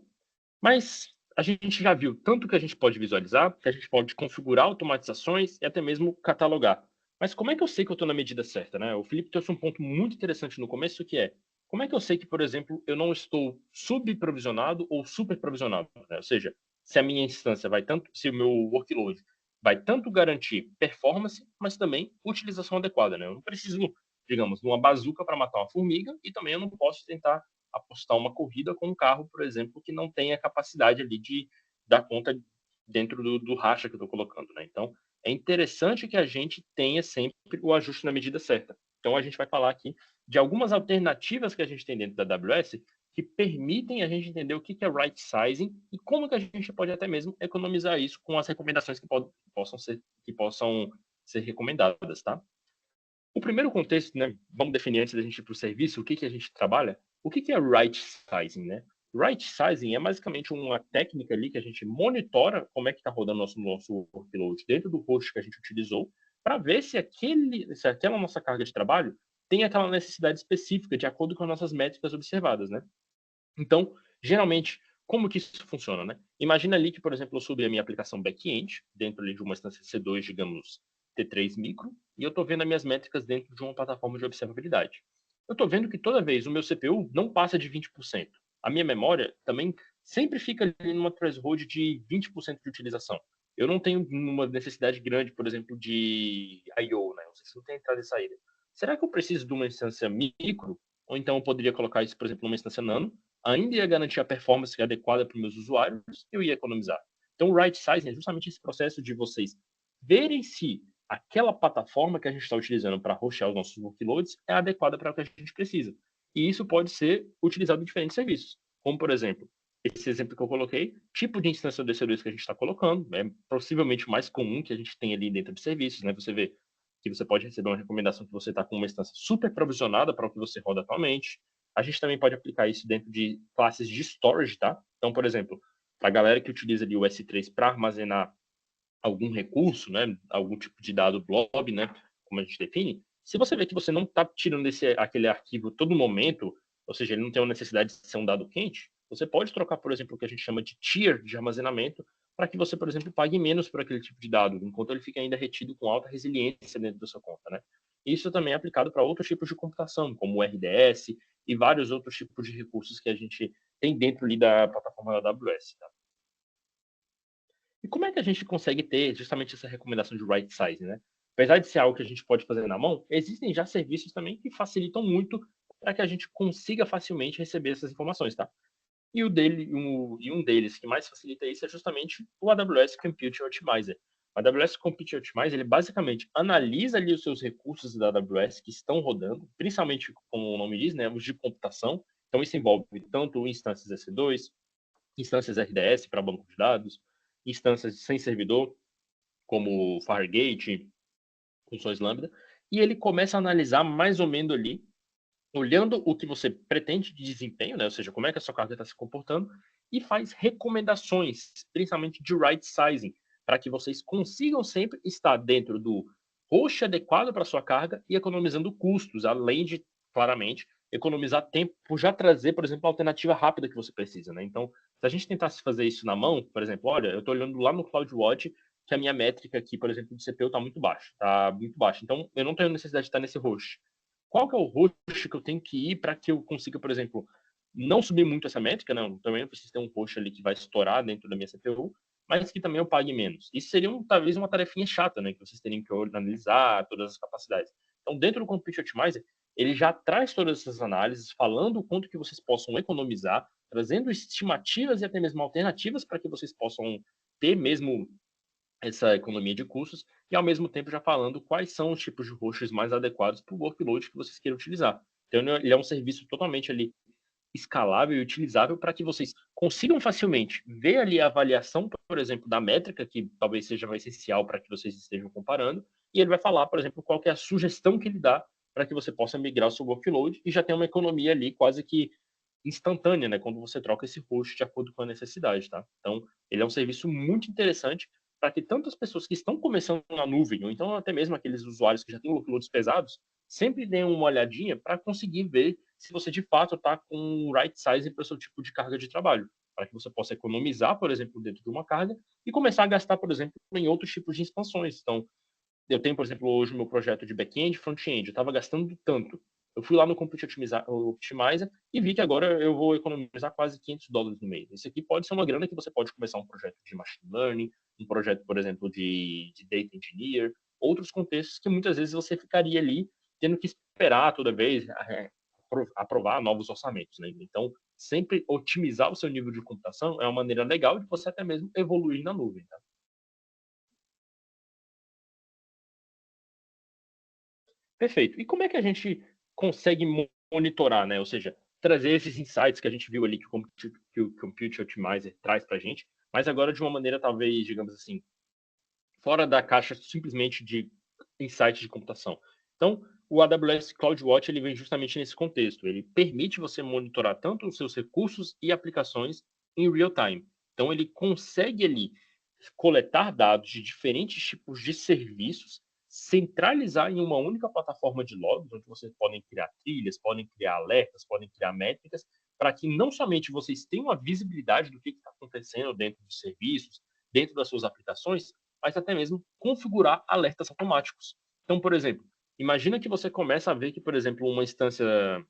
Mas a gente já viu tanto que a gente pode visualizar, que a gente pode configurar automatizações e até mesmo catalogar. Mas como é que eu sei que eu estou na medida certa, né? O Felipe trouxe um ponto muito interessante no começo, que é como é que eu sei que, por exemplo, eu não estou subprovisionado ou superprovisionado, né? Ou seja, se a minha instância vai tanto, se o meu workload vai tanto garantir performance, mas também utilização adequada, né? Eu não preciso, digamos, de uma bazuca para matar uma formiga e também eu não posso tentar apostar uma corrida com um carro, por exemplo, que não tem a capacidade ali de dar conta dentro do racha que eu estou colocando, né? Então, é interessante que a gente tenha sempre o ajuste na medida certa. Então, a gente vai falar aqui de algumas alternativas que a gente tem dentro da AWS que permitem a gente entender o que é right sizing e como que a gente pode até mesmo economizar isso com as recomendações que possam ser recomendadas, tá? O primeiro contexto, né, vamos definir antes da gente ir para o serviço, o que a gente trabalha. O que é right sizing, né? Right sizing é basicamente uma técnica ali que a gente monitora como é que está rodando nosso workload dentro do host que a gente utilizou, para ver se aquela nossa carga de trabalho tem aquela necessidade específica de acordo com as nossas métricas observadas, né? Então, geralmente, como que isso funciona, né? Imagina ali que, por exemplo, eu subi a minha aplicação back-end, dentro ali de uma instância C2, digamos, T3 micro, e eu estou vendo as minhas métricas dentro de uma plataforma de observabilidade. Eu estou vendo que toda vez o meu CPU não passa de 20%. A minha memória também sempre fica ali numa threshold de 20% de utilização. Eu não tenho uma necessidade grande, por exemplo, de I/O, né? Ou seja, não tem entrada e saída. Será que eu preciso de uma instância micro? Ou então eu poderia colocar isso, por exemplo, numa instância nano, ainda ia garantir a performance adequada para os meus usuários, eu ia economizar. Então, o right sizing é justamente esse processo de vocês verem se aquela plataforma que a gente está utilizando para hostear os nossos workloads é adequada para o que a gente precisa. E isso pode ser utilizado em diferentes serviços, como, por exemplo, esse exemplo que eu coloquei, tipo de instância do EC2 que a gente está colocando, é possivelmente o mais comum que a gente tem ali dentro de serviços, né? Você vê que você pode receber uma recomendação que você está com uma instância super provisionada para o que você roda atualmente. A gente também pode aplicar isso dentro de classes de storage, tá? Então, por exemplo, para a galera que utiliza ali o S3 para armazenar algum recurso, né, algum tipo de dado blob, né, como a gente define, se você vê que você não está tirando aquele arquivo todo momento, ou seja, ele não tem uma necessidade de ser um dado quente, você pode trocar, por exemplo, o que a gente chama de tier de armazenamento, para que você, por exemplo, pague menos por aquele tipo de dado, enquanto ele fica ainda retido com alta resiliência dentro da sua conta, né? Isso também é aplicado para outros tipos de computação, como o RDS e vários outros tipos de recursos que a gente tem dentro ali da plataforma da AWS, tá? E como é que a gente consegue ter justamente essa recomendação de right size, né? Apesar de ser algo que a gente pode fazer na mão, existem já serviços também que facilitam muito para que a gente consiga facilmente receber essas informações, tá? E um deles que mais facilita isso é justamente o AWS Compute Optimizer. O AWS Compute Optimizer, ele basicamente analisa ali os seus recursos da AWS que estão rodando, principalmente, como o nome diz, né, os de computação. Então, isso envolve tanto instâncias EC2, instâncias RDS para banco de dados, instâncias sem servidor, como Fargate, funções Lambda, e ele começa a analisar mais ou menos ali, olhando o que você pretende de desempenho, né? Ou seja, como é que a sua carga está se comportando, e faz recomendações, principalmente de right sizing, para que vocês consigam sempre estar dentro do host adequado para sua carga e economizando custos, além de, claramente, economizar tempo por já trazer, por exemplo, a alternativa rápida que você precisa, né? Então, se a gente tentasse fazer isso na mão, por exemplo, olha, eu estou olhando lá no CloudWatch que a minha métrica aqui, por exemplo, de CPU está muito baixa, está muito baixa. Então, eu não tenho necessidade de estar nesse host. Qual que é o host que eu tenho que ir para que eu consiga, por exemplo, não subir muito essa métrica, não? Também eu preciso ter um host ali que vai estourar dentro da minha CPU, mas que também eu pague menos. Isso seria, talvez, uma tarefinha chata, né? Que vocês teriam que analisar todas as capacidades. Então, dentro do Compute Optimizer, ele já traz todas essas análises, falando o quanto que vocês possam economizar, trazendo estimativas e até mesmo alternativas para que vocês possam ter mesmo essa economia de custos e, ao mesmo tempo, já falando quais são os tipos de hosts mais adequados para o workload que vocês queiram utilizar. Então, ele é um serviço totalmente ali escalável e utilizável para que vocês consigam facilmente ver ali a avaliação, por exemplo, da métrica, que talvez seja essencial para que vocês estejam comparando, e ele vai falar, por exemplo, qual que é a sugestão que ele dá para que você possa migrar o seu workload e já ter uma economia ali quase que instantânea, né, quando você troca esse host de acordo com a necessidade, tá? Então, ele é um serviço muito interessante para que tantas pessoas que estão começando na nuvem, ou então até mesmo aqueles usuários que já têm workloads pesados, sempre deem uma olhadinha para conseguir ver se você de fato está com o right size para o seu tipo de carga de trabalho, para que você possa economizar, por exemplo, dentro de uma carga e começar a gastar, por exemplo, em outros tipos de expansões. Então, eu tenho, por exemplo, hoje o meu projeto de back-end e front-end, eu estava gastando tanto. Eu fui lá no Compute Optimizer e vi que agora eu vou economizar quase $500 no mês. Isso aqui pode ser uma grana que você pode começar um projeto de machine learning, um projeto, por exemplo, de data engineer, outros contextos que muitas vezes você ficaria ali tendo que esperar toda vez aprovar novos orçamentos, né? Então, sempre otimizar o seu nível de computação é uma maneira legal de você até mesmo evoluir na nuvem, tá? Perfeito. E como é que a gente consegue monitorar, né? Ou seja, trazer esses insights que a gente viu ali que o Compute Optimizer traz para a gente, mas agora de uma maneira talvez, digamos assim, fora da caixa simplesmente de insights de computação. Então, o AWS CloudWatch ele vem justamente nesse contexto. Ele permite você monitorar tanto os seus recursos e aplicações em real time. Então, ele consegue ali coletar dados de diferentes tipos de serviços, centralizar em uma única plataforma de logs, onde vocês podem criar trilhas, podem criar alertas, podem criar métricas, para que não somente vocês tenham a visibilidade do que está acontecendo dentro dos serviços, dentro das suas aplicações, mas até mesmo configurar alertas automáticos. Então, por exemplo, imagina que você começa a ver que, por exemplo, uma instância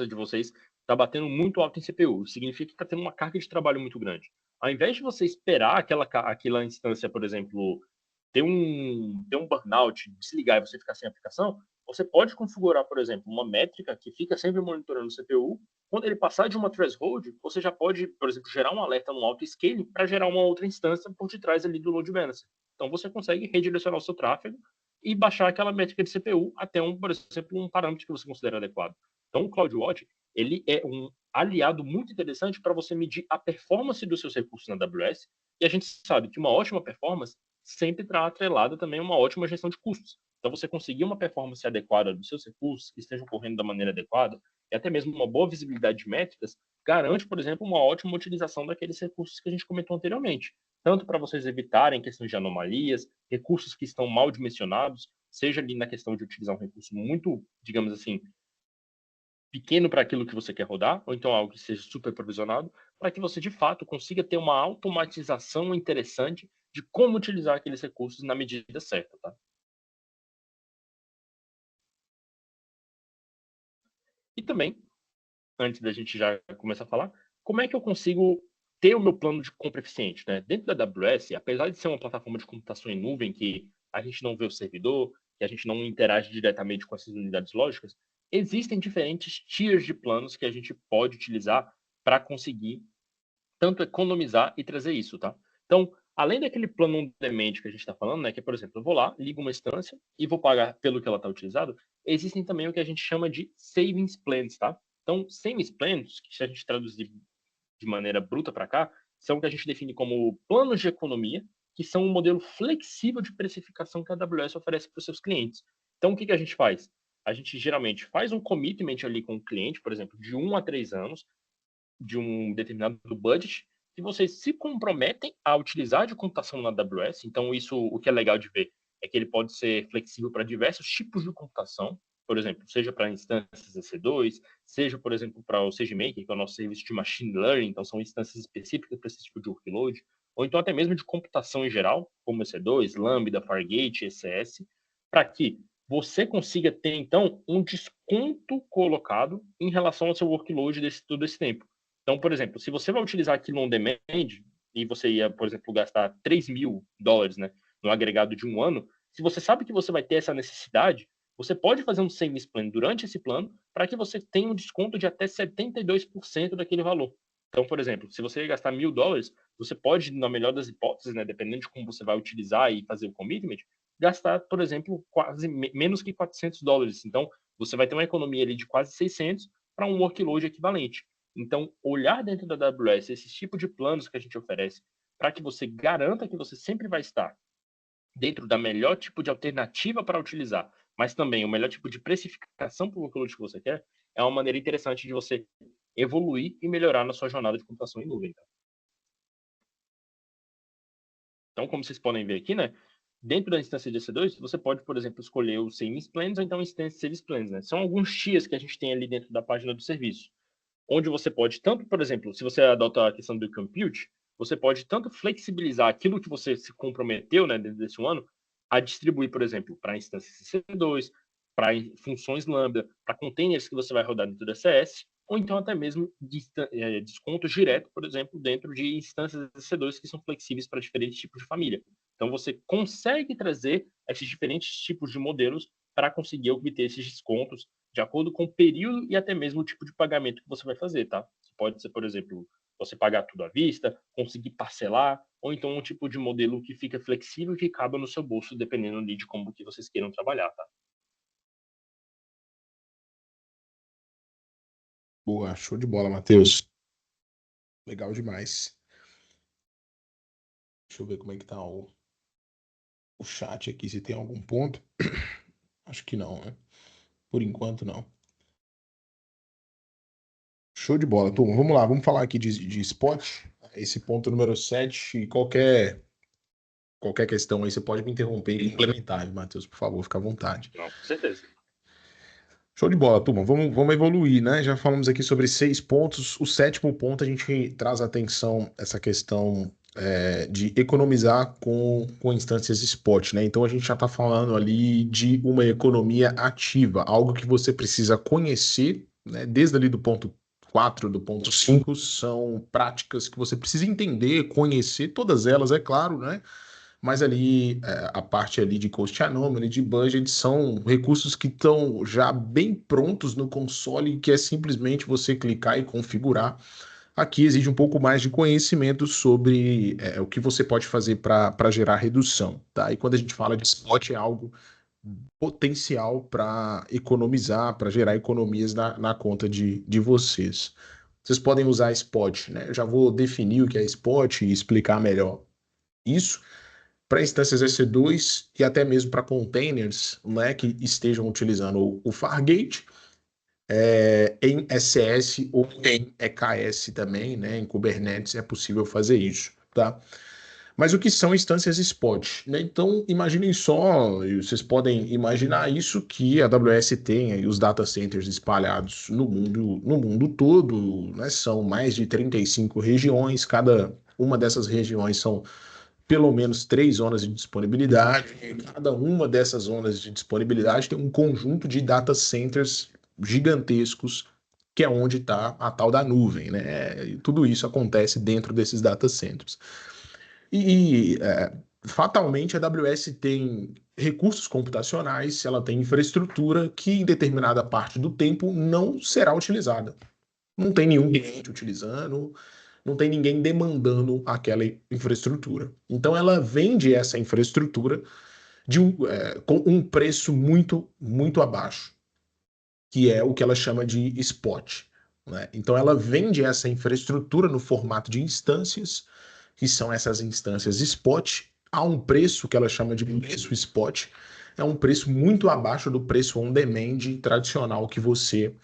de vocês está batendo muito alto em CPU. Isso significa que está tendo uma carga de trabalho muito grande. Ao invés de você esperar aquela instância, por exemplo, ter um burnout, desligar e você ficar sem aplicação, você pode configurar, por exemplo, uma métrica que fica sempre monitorando o CPU. Quando ele passar de uma threshold, você já pode, por exemplo, gerar um alerta no auto-scaling para gerar uma outra instância por detrás ali do load balancer. Então, você consegue redirecionar o seu tráfego e baixar aquela métrica de CPU até, por exemplo, um parâmetro que você considera adequado. Então, o CloudWatch, ele é um aliado muito interessante para você medir a performance dos seus recursos na AWS, e a gente sabe que uma ótima performance sempre está atrelada também a uma ótima gestão de custos. Então, você conseguir uma performance adequada dos seus recursos, que estejam correndo da maneira adequada, e até mesmo uma boa visibilidade de métricas, garante, por exemplo, uma ótima utilização daqueles recursos que a gente comentou anteriormente. Tanto para vocês evitarem questões de anomalias, recursos que estão mal dimensionados, seja ali na questão de utilizar um recurso muito, digamos assim, pequeno para aquilo que você quer rodar, ou então algo que seja super provisionado, para que você de fato consiga ter uma automatização interessante de como utilizar aqueles recursos na medida certa, tá? E também, antes da gente já começar a falar, como é que eu consigo ter o meu plano de compra eficiente, né? Dentro da AWS, apesar de ser uma plataforma de computação em nuvem que a gente não vê o servidor, que a gente não interage diretamente com essas unidades lógicas, existem diferentes tiers de planos que a gente pode utilizar para conseguir tanto economizar e trazer isso, tá? Então, além daquele plano on demand que a gente está falando, né, que é, por exemplo, eu vou lá, ligo uma instância e vou pagar pelo que ela está utilizado, existem também o que a gente chama de savings plans, tá? Então, savings plans, que se a gente traduzir de maneira bruta para cá, são o que a gente define como planos de economia, que são um modelo flexível de precificação que a AWS oferece para os seus clientes. Então, o que a gente faz? A gente geralmente faz um commitment ali com o cliente, por exemplo, de 1 a 3 anos, de um determinado budget, que vocês se comprometem a utilizar de computação na AWS. Então, isso, o que é legal de ver é que ele pode ser flexível para diversos tipos de computação, por exemplo, seja para instâncias EC2, seja, por exemplo, para o SageMaker, que é o nosso serviço de machine learning, então são instâncias específicas para esse tipo de workload, ou então até mesmo de computação em geral, como EC2, Lambda, Fargate, ECS, para que você consiga ter, então, um desconto colocado em relação ao seu workload todo esse tempo. Então, por exemplo, se você vai utilizar aquilo on demand e você ia, por exemplo, gastar $3.000, né, no agregado de um ano, se você sabe que você vai ter essa necessidade, você pode fazer um savings plan durante esse plano para que você tenha um desconto de até 72% daquele valor. Então, por exemplo, se você ia gastar $1.000, você pode, na melhor das hipóteses, né, dependendo de como você vai utilizar e fazer o commitment, gastar, por exemplo, quase menos que $400. Então, você vai ter uma economia ali de quase 600 para um workload equivalente. Então, olhar dentro da AWS esse tipo de planos que a gente oferece para que você garanta que você sempre vai estar dentro da melhor tipo de alternativa para utilizar, mas também o melhor tipo de precificação para o workload que você quer, é uma maneira interessante de você evoluir e melhorar na sua jornada de computação em nuvem. Tá? Então, como vocês podem ver aqui, né, dentro da instância de EC2, você pode, por exemplo, escolher o Savings Plans ou então o Instance Savings Plans. Né? São alguns tiers que a gente tem ali dentro da página do serviço, onde você pode tanto, por exemplo, se você adota a questão do compute, você pode tanto flexibilizar aquilo que você se comprometeu, né, dentro desse ano, a distribuir, por exemplo, para instâncias EC2, para funções Lambda, para containers que você vai rodar dentro do CS, ou então até mesmo descontos direto, por exemplo, dentro de instâncias EC2 que são flexíveis para diferentes tipos de família. Então, você consegue trazer esses diferentes tipos de modelos para conseguir obter esses descontos de acordo com o período e até mesmo o tipo de pagamento que você vai fazer, tá? Pode ser, por exemplo, você pagar tudo à vista, conseguir parcelar, ou então um tipo de modelo que fica flexível e que caba no seu bolso, dependendo de como que vocês queiram trabalhar, tá? Boa, show de bola, Matheus. Legal demais. Deixa eu ver como é que tá o chat aqui, se tem algum ponto. Acho que não, né? Por enquanto, não. Show de bola, turma. Vamos lá, vamos falar aqui de spot. Esse ponto número 7 e qualquer questão aí, você pode me interromper e implementar, Matheus, por favor, fica à vontade. Não, com certeza. Show de bola, turma. Vamos evoluir, né? Já falamos aqui sobre 6 pontos. O sétimo ponto, a gente traz atenção essa questão de economizar com instâncias spot, né? Então a gente já está falando ali de uma economia ativa, algo que você precisa conhecer, né? Desde ali do ponto 4, do ponto 5, são práticas que você precisa entender, conhecer, todas elas, é claro, né? Mas ali, a parte ali de Cost Anomaly, de budget, são recursos que estão já bem prontos no console, que é simplesmente você clicar e configurar. Aqui exige um pouco mais de conhecimento sobre o que você pode fazer para gerar redução, tá? E quando a gente fala de spot, é algo potencial para economizar, para gerar economias na conta de vocês. Vocês podem usar spot, né? Eu já vou definir o que é spot e explicar melhor isso para instâncias EC2 e até mesmo para containers, né, que estejam utilizando o Fargate em SS ou em EKS também, né, em Kubernetes é possível fazer isso, tá? Mas o que são instâncias spot? Né? Então, imaginem só, vocês podem imaginar isso, que a AWS tem aí os data centers espalhados no mundo todo, né? São mais de 35 regiões, cada uma dessas regiões são pelo menos 3 zonas de disponibilidade. E cada uma dessas zonas de disponibilidade tem um conjunto de data centers gigantescos, que é onde está a tal da nuvem, né? E tudo isso acontece dentro desses data centers. Fatalmente a AWS tem recursos computacionais, ela tem infraestrutura que em determinada parte do tempo não será utilizada. Não tem nenhum cliente utilizando, não tem ninguém demandando aquela infraestrutura. Então ela vende essa infraestrutura com um preço muito, muito abaixo, que é o que ela chama de spot. Né? Então ela vende essa infraestrutura no formato de instâncias, que são essas instâncias spot, a um preço que ela chama de preço spot, é um preço muito abaixo do preço on demand tradicional que você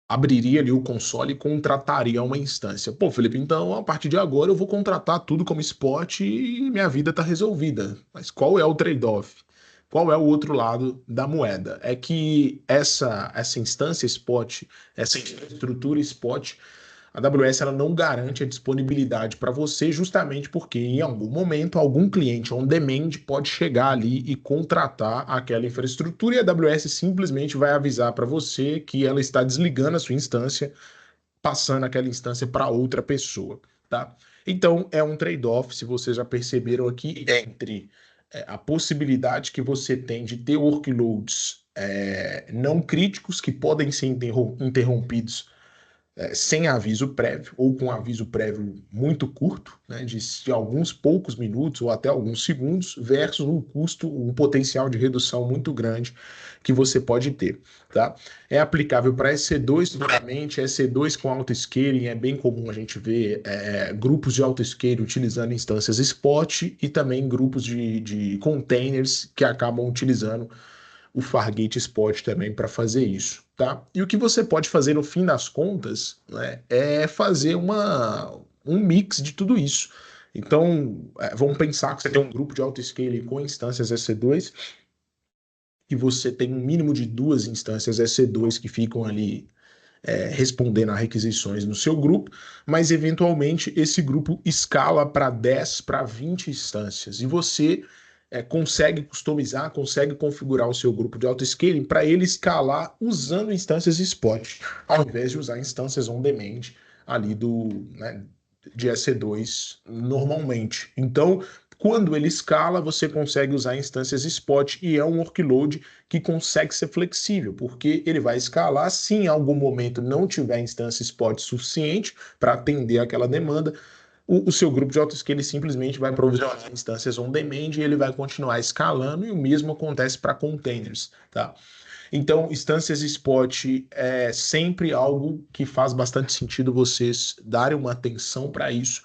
abriria ali o console e contrataria uma instância. Pô, Felipe, então a partir de agora eu vou contratar tudo como spot e minha vida está resolvida. Mas qual é o trade-off? Qual é o outro lado da moeda? É que essa instância spot, essa infraestrutura spot, a AWS ela não garante a disponibilidade para você, justamente porque em algum momento algum cliente on demand pode chegar ali e contratar aquela infraestrutura e a AWS simplesmente vai avisar para você que ela está desligando a sua instância, passando aquela instância para outra pessoa, tá? Então é um trade-off, se vocês já perceberam aqui, entre a possibilidade que você tem de ter workloads não críticos que podem ser interrompidos sem aviso prévio ou com aviso prévio muito curto, né, de alguns poucos minutos ou até alguns segundos, versus um custo, um potencial de redução muito grande que você pode ter. Tá? É aplicável para EC2 puramente, EC2 com auto-scaling, é bem comum a gente ver grupos de auto-scaling utilizando instâncias spot e também grupos de containers que acabam utilizando o Fargate Spot também para fazer isso, tá? E o que você pode fazer no fim das contas, né, é fazer um mix de tudo isso. Então, vamos pensar que você tem um grupo de autoscaling com instâncias EC2 e você tem um mínimo de 2 instâncias EC2 que ficam ali respondendo a requisições no seu grupo, mas eventualmente esse grupo escala para 10, para 20 instâncias e você consegue customizar, consegue configurar o seu grupo de auto-scaling para ele escalar usando instâncias spot, ao invés de usar instâncias on-demand ali né, de EC2 normalmente. Então, quando ele escala, você consegue usar instâncias spot e é um workload que consegue ser flexível, porque ele vai escalar se em algum momento não tiver instância spot suficiente para atender aquela demanda, o seu grupo de autoscale simplesmente vai provisionar instâncias on-demand e ele vai continuar escalando, e o mesmo acontece para containers, tá? Então, instâncias spot é sempre algo que faz bastante sentido vocês darem uma atenção para isso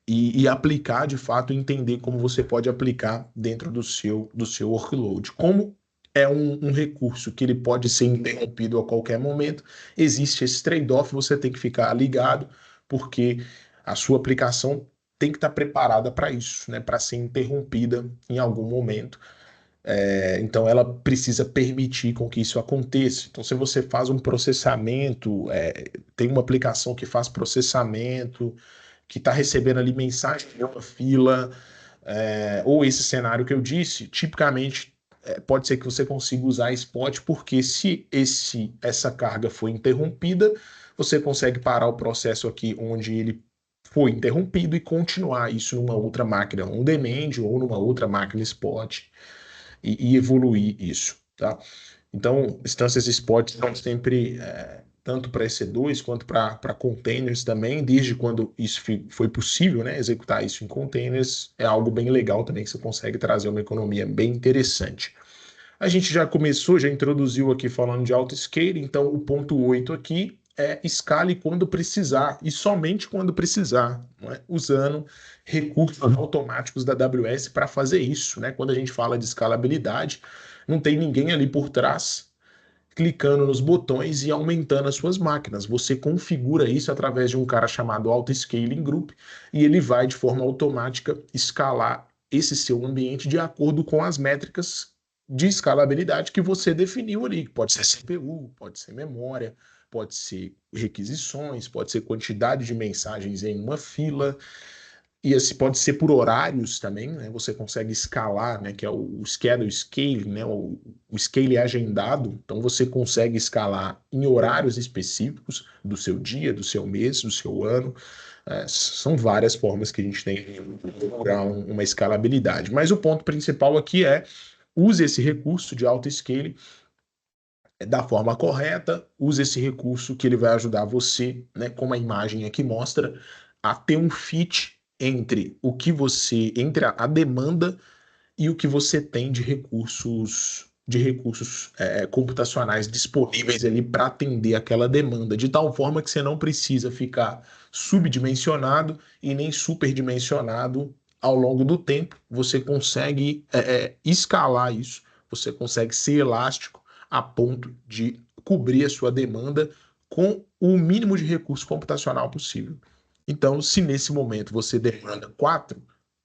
e aplicar, de fato, entender como você pode aplicar dentro do seu workload. Como é um recurso que ele pode ser interrompido a qualquer momento, existe esse trade-off, você tem que ficar ligado, porque a sua aplicação tem que estar preparada para isso, né, para ser interrompida em algum momento. Então ela precisa permitir com que isso aconteça. Então, se você faz um processamento, tem uma aplicação que faz processamento, que está recebendo ali mensagem de uma fila, ou esse cenário que eu disse, tipicamente pode ser que você consiga usar spot, porque se essa carga foi interrompida, você consegue parar o processo aqui onde ele foi interrompido e continuar isso numa outra máquina on-demand ou numa outra máquina spot e evoluir isso, tá? Então, instâncias spot são sempre tanto para EC2 quanto para containers também, desde quando isso foi possível, né? Executar isso em containers é algo bem legal também, que você consegue trazer uma economia bem interessante. A gente já começou, já introduziu aqui falando de auto-scaling, então o ponto 8 aqui é escale quando precisar, e somente quando precisar, não é? Usando recursos automáticos da AWS para fazer isso, né? Quando a gente fala de escalabilidade, não tem ninguém ali por trás clicando nos botões e aumentando as suas máquinas. Você configura isso através de um cara chamado Auto-Scaling Group e ele vai de forma automática escalar esse seu ambiente de acordo com as métricas de escalabilidade que você definiu ali. Pode ser CPU, pode ser memória, pode ser requisições, pode ser quantidade de mensagens em uma fila. E assim, pode ser por horários também, né? Você consegue escalar, né? Que é o schedule scaling, né? O scale é agendado, então você consegue escalar em horários específicos do seu dia, do seu mês, do seu ano. São várias formas que a gente tem de procurar uma escalabilidade. Mas o ponto principal aqui é use esse recurso de auto-scaling da forma correta, use esse recurso que ele vai ajudar você, né, como a imagem aqui mostra, a ter um fit entre a demanda e o que você tem de recursos computacionais disponíveis ali para atender aquela demanda, de tal forma que você não precisa ficar subdimensionado e nem superdimensionado ao longo do tempo. Você consegue escalar isso, você consegue ser elástico a ponto de cobrir a sua demanda com o mínimo de recurso computacional possível. Então, se nesse momento você demanda 4,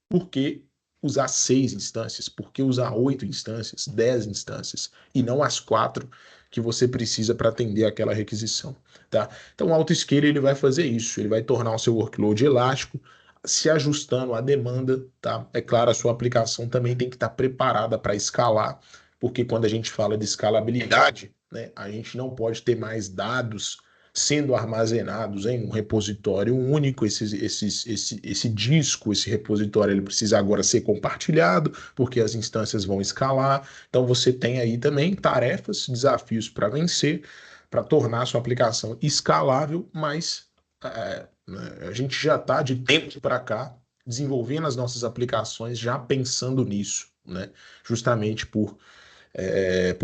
por que usar 6 instâncias? Por que usar 8 instâncias, 10 instâncias, e não as 4 que você precisa para atender aquela requisição? Tá? Então, o autoscaler ele vai fazer isso, ele vai tornar o seu workload elástico, se ajustando à demanda. Tá? É claro, a sua aplicação também tem que estar preparada para escalar, porque quando a gente fala de escalabilidade, né, a gente não pode ter mais dados sendo armazenados em um repositório único. Esse disco, esse repositório, ele precisa agora ser compartilhado, porque as instâncias vão escalar. Então você tem aí também tarefas, desafios para vencer, para tornar a sua aplicação escalável, mas a gente já está de tempo para cá desenvolvendo as nossas aplicações já pensando nisso, né? Justamente por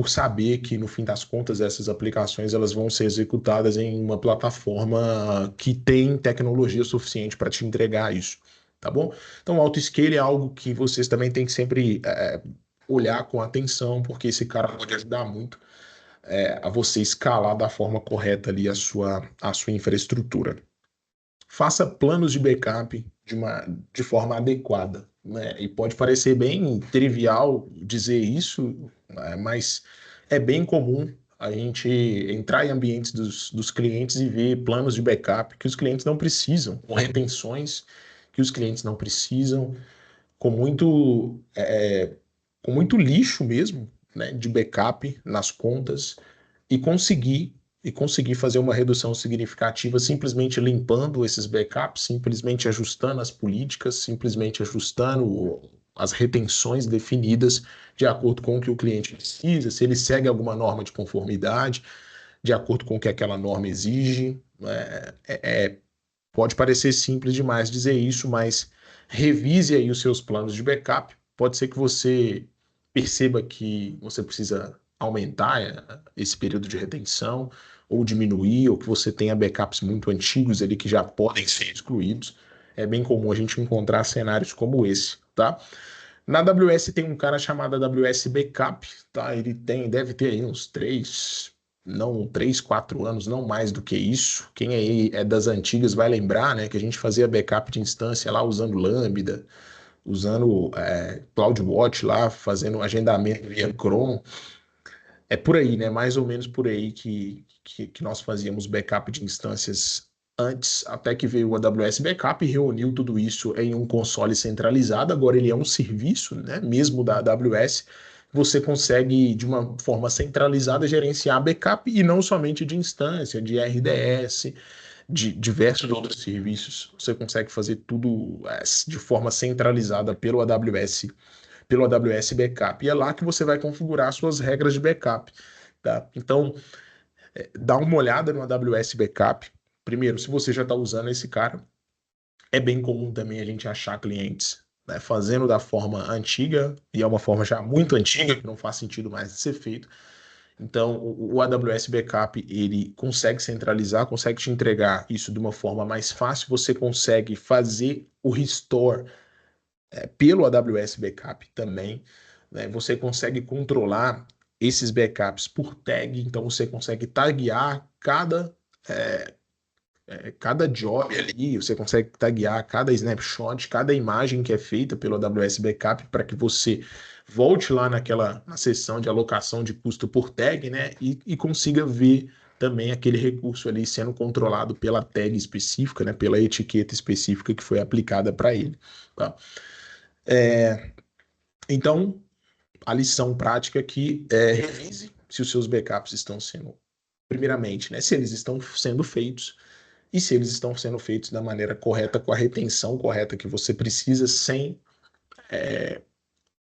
saber que no fim das contas essas aplicações elas vão ser executadas em uma plataforma que tem tecnologia suficiente para te entregar isso, tá bom? Então o autoscale é algo que vocês também têm que sempre olhar com atenção, porque esse cara pode ajudar muito a você escalar da forma correta ali a sua infraestrutura. Faça planos de backup de forma adequada, né? E pode parecer bem trivial dizer isso, né? Mas é bem comum a gente entrar em ambientes dos clientes e ver planos de backup que os clientes não precisam, com retenções que os clientes não precisam, com muito lixo mesmo, né, de backup nas contas e conseguir fazer uma redução significativa simplesmente limpando esses backups, simplesmente ajustando as políticas, simplesmente ajustando as retenções definidas de acordo com o que o cliente precisa, se ele segue alguma norma de conformidade, de acordo com o que aquela norma exige. Pode parecer simples demais dizer isso, mas revise aí os seus planos de backup. Pode ser que você perceba que você precisa aumentar esse período de retenção, ou diminuir, ou que você tenha backups muito antigos ali que já podem ser excluídos. É bem comum a gente encontrar cenários como esse, tá? Na AWS tem um cara chamado AWS Backup, tá? Ele deve ter aí uns 3, 4 anos, não mais do que isso. Quem aí é das antigas vai lembrar, né, que a gente fazia backup de instância lá usando Lambda, usando CloudWatch lá, fazendo agendamento via Chrome. É por aí, né? Mais ou menos por aí que nós fazíamos backup de instâncias antes, até que veio o AWS Backup e reuniu tudo isso em um console centralizado. Agora ele é um serviço, né? Mesmo da AWS. Você consegue, de uma forma centralizada, gerenciar backup e não somente de instância, de RDS, de diversos outros serviços. Você consegue fazer tudo de forma centralizada pelo AWS Backup. E é lá que você vai configurar suas regras de backup. Tá? Então, dá uma olhada no AWS Backup. Primeiro, se você já está usando esse cara, é bem comum também a gente achar clientes, né, fazendo da forma antiga, e é uma forma já muito antiga, que não faz sentido mais de ser feito. Então, o AWS Backup, ele consegue centralizar, consegue te entregar isso de uma forma mais fácil, você consegue fazer o restore pelo AWS Backup também, né? Você consegue controlar esses backups por tag, então você consegue taguear é, cada job ali, você consegue taguear cada snapshot, cada imagem que é feita pelo AWS Backup para que você volte lá na seção de alocação de custo por tag, né? E consiga ver também aquele recurso ali sendo controlado pela tag específica, né? Pela etiqueta específica que foi aplicada para ele, tá? Então, a lição prática aqui é revise se os seus backups estão sendo, primeiramente, né, se eles estão sendo feitos e se eles estão sendo feitos da maneira correta, com a retenção correta que você precisa, sem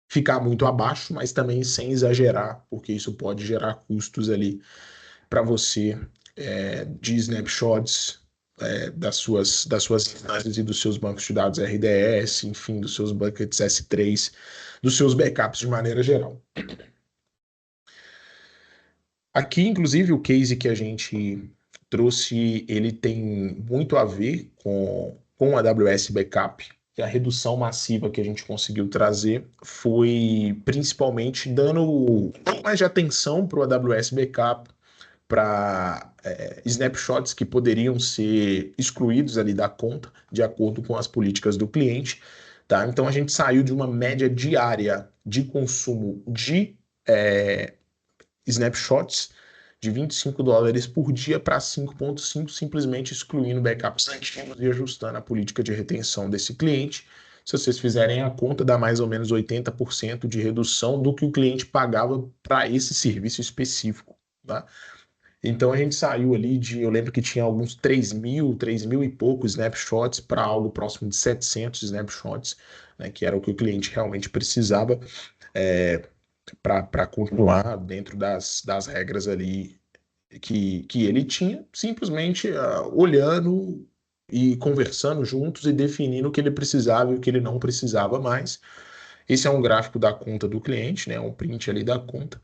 ficar muito abaixo, mas também sem exagerar, porque isso pode gerar custos ali para você de snapshots das suas instâncias e dos seus bancos de dados RDS, enfim, dos seus buckets S3, dos seus backups de maneira geral. Aqui, inclusive, o case que a gente trouxe, ele tem muito a ver com a AWS Backup, que a redução massiva que a gente conseguiu trazer foi principalmente dando um pouco mais de atenção para o AWS Backup, para snapshots que poderiam ser excluídos ali da conta, de acordo com as políticas do cliente. Tá? Então a gente saiu de uma média diária de consumo de snapshots de $25 por dia para 5,5, simplesmente excluindo backups antigos e ajustando a política de retenção desse cliente. Se vocês fizerem a conta, dá mais ou menos 80% de redução do que o cliente pagava para esse serviço específico. Tá? Então a gente saiu ali de, eu lembro que tinha alguns 3 mil e poucos snapshots para algo próximo de 700 snapshots, né, que era o que o cliente realmente precisava para continuar dentro das regras ali que ele tinha, simplesmente olhando e conversando juntos e definindo o que ele precisava e o que ele não precisava mais. Esse é um gráfico da conta do cliente, né, um print ali da conta.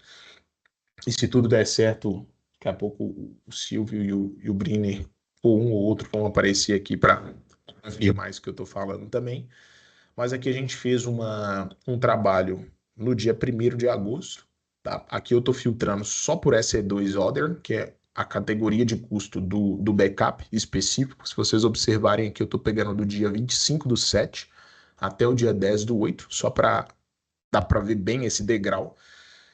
E se tudo der certo, daqui a pouco o Silvio e o Briner, ou um ou outro, vão aparecer aqui para confirmar isso que eu estou falando também. Mas aqui a gente fez um trabalho no dia 1º de agosto. Tá? Aqui eu estou filtrando só por SE2 Other, que é a categoria de custo do backup específico. Se vocês observarem aqui, eu estou pegando do dia 25/7 até o dia 10/8, só para dar para ver bem esse degrau,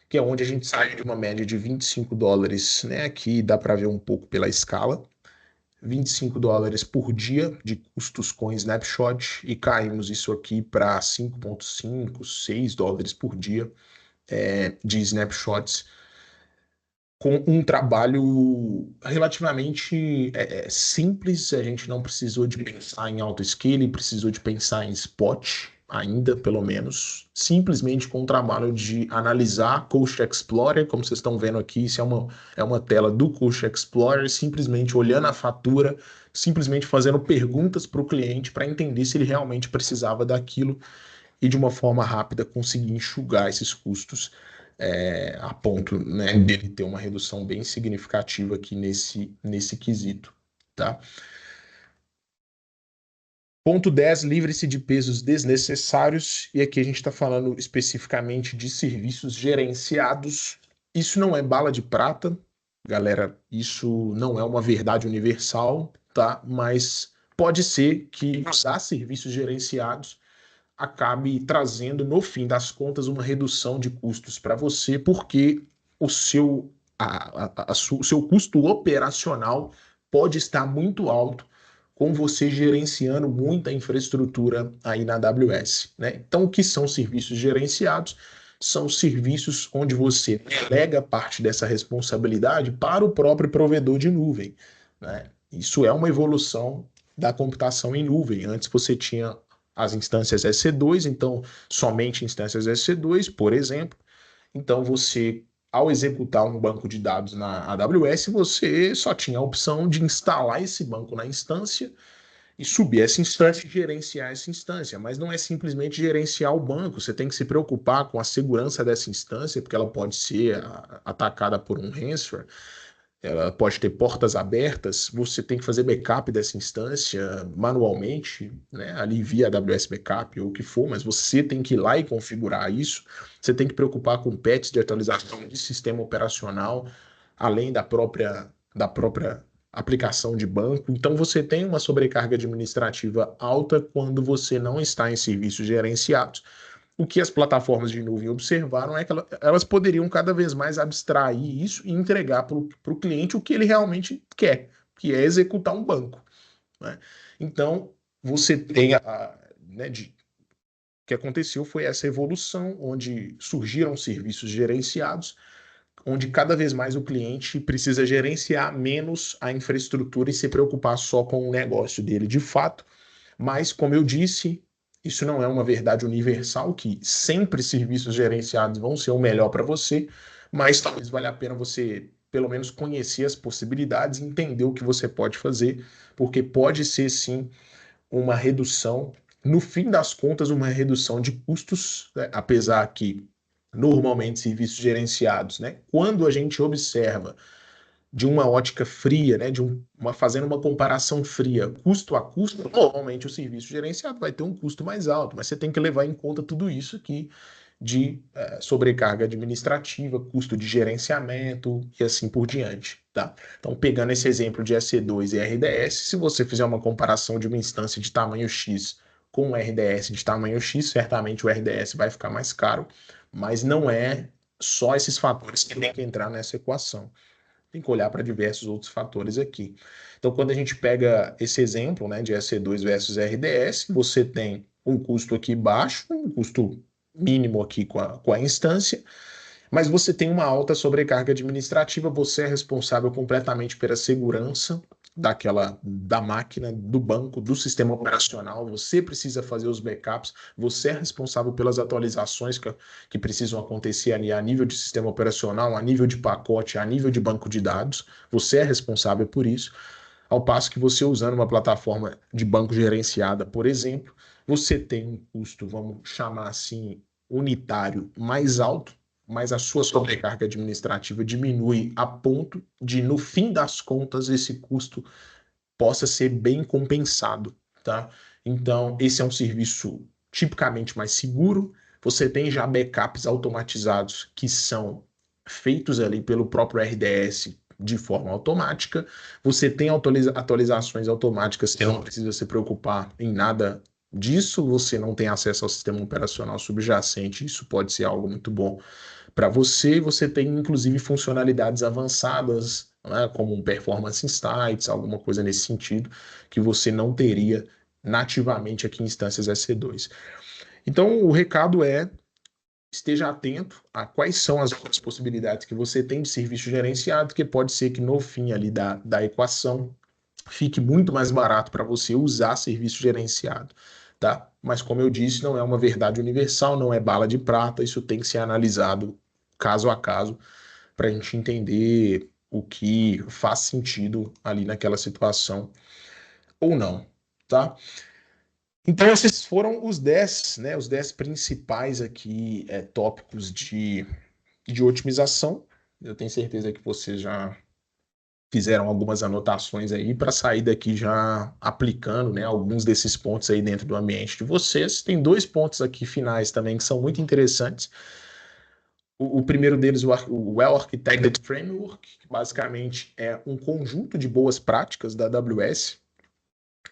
que é onde a gente sai de uma média de $25, né? Aqui dá para ver um pouco pela escala. $25 por dia de custos com snapshot e caímos isso aqui para 5,5, $6 por dia de snapshots, com um trabalho relativamente simples. A gente não precisou de pensar em auto-scaling, precisou de pensar em spot, ainda pelo menos, simplesmente com o trabalho de analisar Coast Explorer, como vocês estão vendo aqui, isso é uma tela do Coast Explorer, simplesmente olhando a fatura, simplesmente fazendo perguntas para o cliente para entender se ele realmente precisava daquilo e de uma forma rápida conseguir enxugar esses custos a ponto, né, dele ter uma redução bem significativa aqui nesse quesito, tá? Ponto 10, livre-se de pesos desnecessários, e aqui a gente está falando especificamente de serviços gerenciados. Isso não é bala de prata, galera, isso não é uma verdade universal, tá? Mas pode ser que usar serviços gerenciados acabe trazendo, no fim das contas, uma redução de custos para você, porque o seu custo operacional pode estar muito alto com você gerenciando muita infraestrutura aí na AWS, né? Então, o que são serviços gerenciados? São serviços onde você delega parte dessa responsabilidade para o próprio provedor de nuvem, né? Isso é uma evolução da computação em nuvem. Antes você tinha as instâncias EC2, então somente instâncias EC2, por exemplo. Então você, ao executar um banco de dados na AWS, você só tinha a opção de instalar esse banco na instância e subir essa instância e gerenciar essa instância. Mas não é simplesmente gerenciar o banco, você tem que se preocupar com a segurança dessa instância, porque ela pode ser atacada por um ransomware, ela pode ter portas abertas, você tem que fazer backup dessa instância manualmente, né, ali via AWS Backup ou o que for, mas você tem que ir lá e configurar isso, você tem que preocupar com patches de atualização de sistema operacional, além da própria aplicação de banco. Então você tem uma sobrecarga administrativa alta quando você não está em serviços gerenciados. O que as plataformas de nuvem observaram é que elas poderiam cada vez mais abstrair isso e entregar para o cliente o que ele realmente quer, que é executar um banco, né? Então, você tem né, o que aconteceu foi essa evolução, onde surgiram serviços gerenciados, onde cada vez mais o cliente precisa gerenciar menos a infraestrutura e se preocupar só com o negócio dele de fato. Mas, como eu disse, isso não é uma verdade universal, que sempre serviços gerenciados vão ser o melhor para você, mas talvez valha a pena você, pelo menos, conhecer as possibilidades, entender o que você pode fazer, porque pode ser, sim, uma redução, no fim das contas, uma redução de custos, né? Apesar que, normalmente, serviços gerenciados, né? Quando a gente observa de uma ótica fria, né, fazendo uma comparação fria, custo a custo, normalmente o serviço gerenciado vai ter um custo mais alto, mas você tem que levar em conta tudo isso aqui de sobrecarga administrativa, custo de gerenciamento e assim por diante, tá? Então, pegando esse exemplo de EC2 e RDS, se você fizer uma comparação de uma instância de tamanho X com um RDS de tamanho X, certamente o RDS vai ficar mais caro, mas não é só esses fatores que tem que entrar nessa equação. Tem que olhar para diversos outros fatores aqui. Então, quando a gente pega esse exemplo, né, de EC2 versus RDS, você tem um custo aqui baixo, um custo mínimo aqui com a instância, mas você tem uma alta sobrecarga administrativa, você é responsável completamente pela segurança da máquina, do banco, do sistema operacional, você precisa fazer os backups, você é responsável pelas atualizações que precisam acontecer ali a nível de sistema operacional, a nível de pacote, a nível de banco de dados, você é responsável por isso, ao passo que você usando uma plataforma de banco gerenciada, por exemplo, você tem um custo, vamos chamar assim, unitário mais alto, mas a sua sobrecarga administrativa diminui a ponto de, no fim das contas, esse custo possa ser bem compensado, tá? Então, esse é um serviço tipicamente mais seguro. Você tem já backups automatizados que são feitos ali pelo próprio RDS de forma automática. Você tem atualizações automáticas, você não precisa se preocupar em nada disso, você não tem acesso ao sistema operacional subjacente, isso pode ser algo muito bom para você. Você tem inclusive funcionalidades avançadas, né, como um Performance Insights, alguma coisa nesse sentido, que você não teria nativamente aqui em instâncias EC2. Então, o recado é: esteja atento a quais são as outras possibilidades que você tem de serviço gerenciado, que pode ser que no fim ali da equação fique muito mais barato para você usar serviço gerenciado, tá? Mas como eu disse, não é uma verdade universal, não é bala de prata, isso tem que ser analisado caso a caso para a gente entender o que faz sentido ali naquela situação ou não, tá? Então esses foram os 10, né, os 10 principais aqui tópicos de otimização. Eu tenho certeza que vocês já fizeram algumas anotações aí para sair daqui já aplicando, né, alguns desses pontos aí dentro do ambiente de vocês. Tem dois pontos aqui finais também que são muito interessantes. O primeiro deles, o Well Architected Framework, que basicamente é um conjunto de boas práticas da AWS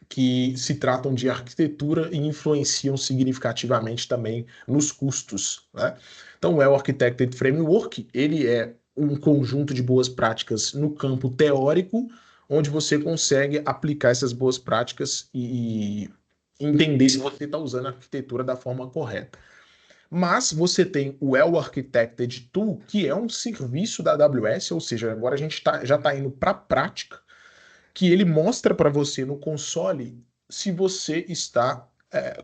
que se tratam de arquitetura e influenciam significativamente também nos custos, né? Então, o Well Architected Framework, ele é um conjunto de boas práticas no campo teórico, onde você consegue aplicar essas boas práticas e entender se você está usando a arquitetura da forma correta. Mas você tem o Well Architected Tool, que é um serviço da AWS, ou seja, agora a gente já está indo para a prática, que ele mostra para você no console se você está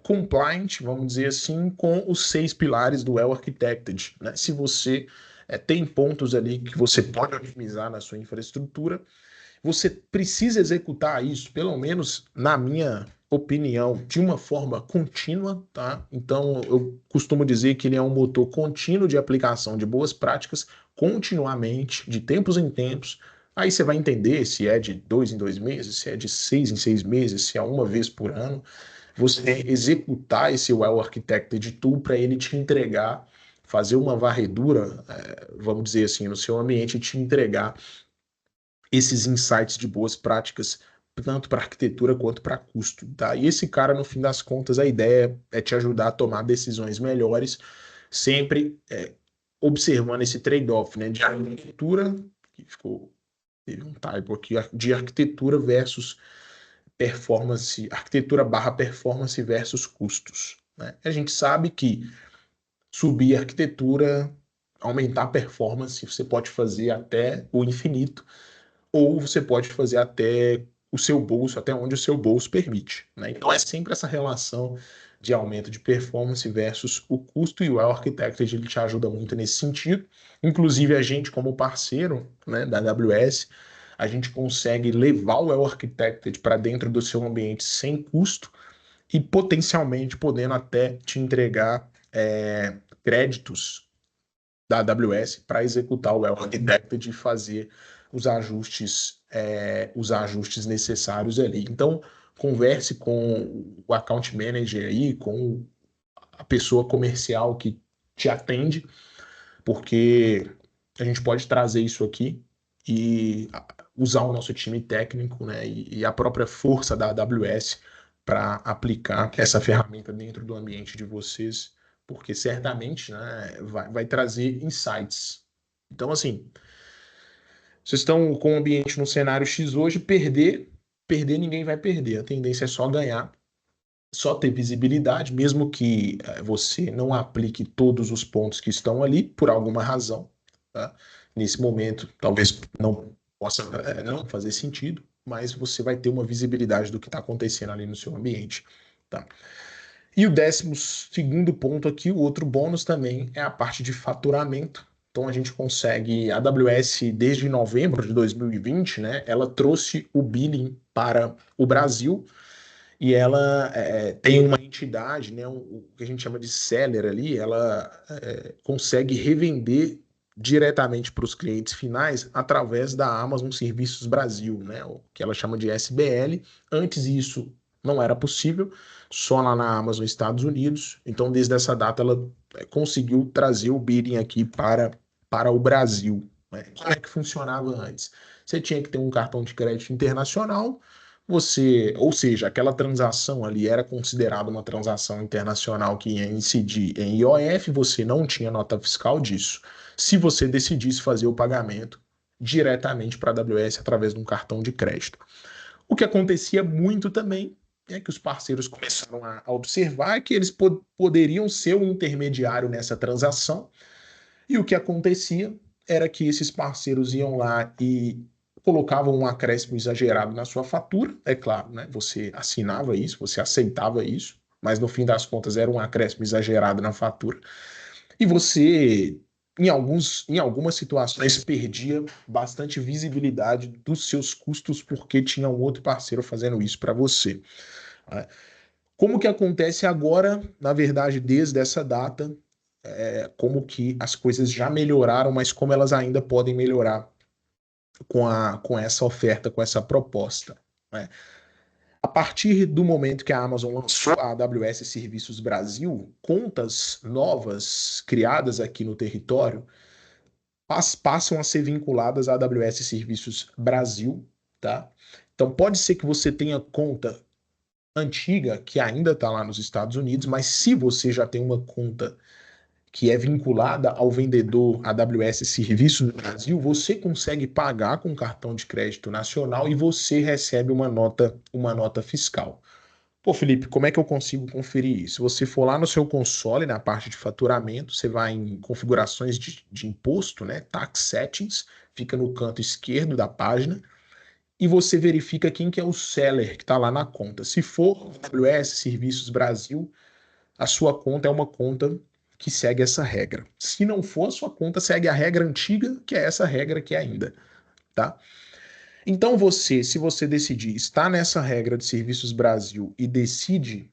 compliant, vamos dizer assim, com os 6 pilares do Well Architected, né? Se você tem pontos ali que você pode otimizar na sua infraestrutura, você precisa executar isso, pelo menos na minha opinião, de uma forma contínua, tá? Então, eu costumo dizer que ele é um motor contínuo de aplicação de boas práticas, continuamente, de tempos em tempos. Aí você vai entender se é de 2 em 2 meses, se é de 6 em 6 meses, se é uma vez por ano. Você executar esse Well Architected Tool para ele te entregar, fazer uma varredura, vamos dizer assim, no seu ambiente e te entregar esses insights de boas práticas, tanto para arquitetura quanto para custo, tá? E esse cara, no fim das contas, a ideia é te ajudar a tomar decisões melhores, sempre observando esse trade-off, né, de arquitetura, que teve um typo aqui, de arquitetura versus performance, arquitetura barra performance versus custos, né? A gente sabe que subir a arquitetura, aumentar a performance, você pode fazer até o infinito, ou você pode fazer até o seu bolso, até onde o seu bolso permite, né? Então é sempre essa relação de aumento de performance versus o custo, e o Well Architected ele te ajuda muito nesse sentido. Inclusive a gente, como parceiro, né, da AWS, a gente consegue levar o Well Architected para dentro do seu ambiente sem custo e potencialmente podendo até te entregar créditos da AWS para executar o Well Architected e fazer os ajustes necessários ali. Então, converse com o account manager aí, com a pessoa comercial que te atende, porque a gente pode trazer isso aqui e usar o nosso time técnico, né, e a própria força da AWS para aplicar essa ferramenta dentro do ambiente de vocês, porque certamente, né, vai trazer insights. Então, assim, vocês estão com o ambiente no cenário X hoje, perder ninguém vai perder. A tendência é só ganhar, só ter visibilidade, mesmo que você não aplique todos os pontos que estão ali, por alguma razão. Tá? Nesse momento, talvez não possa não fazer sentido, mas você vai ter uma visibilidade do que está acontecendo ali no seu ambiente. Tá? E o 12º ponto aqui, o outro bônus também, é a parte de faturamento. Então a gente consegue, a AWS desde novembro de 2020, né, ela trouxe o billing para o Brasil e ela tem uma entidade, né, o que a gente chama de seller ali, ela consegue revender diretamente para os clientes finais através da Amazon Serviços Brasil, né, o que ela chama de SBL. Antes isso não era possível, só lá na Amazon Estados Unidos. Então, desde essa data, ela conseguiu trazer o bidding aqui para o Brasil. Né? Como é que funcionava antes? Você tinha que ter um cartão de crédito internacional, ou seja, aquela transação ali era considerada uma transação internacional que ia incidir em IOF, você não tinha nota fiscal disso. Se você decidisse fazer o pagamento diretamente para a AWS através de um cartão de crédito. O que acontecia muito também é que os parceiros começaram a observar que eles poderiam ser um intermediário nessa transação, e o que acontecia era que esses parceiros iam lá e colocavam um acréscimo exagerado na sua fatura, é claro, né? Você assinava isso, você aceitava isso, mas no fim das contas era um acréscimo exagerado na fatura. E você, em algumas situações, perdia bastante visibilidade dos seus custos porque tinha um outro parceiro fazendo isso para você. Né? Como que acontece agora, na verdade, desde essa data, como que as coisas já melhoraram, mas como elas ainda podem melhorar com essa oferta, com essa proposta. Né? A partir do momento que a Amazon lançou a AWS Serviços Brasil, contas novas criadas aqui no território passam a ser vinculadas à AWS Serviços Brasil, tá? Então pode ser que você tenha conta antiga que ainda está lá nos Estados Unidos, mas se você já tem uma conta que é vinculada ao vendedor AWS Serviços Brasil, você consegue pagar com cartão de crédito nacional e você recebe uma nota fiscal. Pô, Felipe, como é que eu consigo conferir isso? Se você for lá no seu console, na parte de faturamento, você vai em configurações de imposto, né? Tax Settings, fica no canto esquerdo da página, e você verifica quem que é o seller que está lá na conta. Se for AWS Serviços Brasil, a sua conta é uma conta que segue essa regra. Se não for, a sua conta segue a regra antiga, que é essa regra que é ainda, tá? Então se você decidir estar nessa regra de Serviços Brasil e decide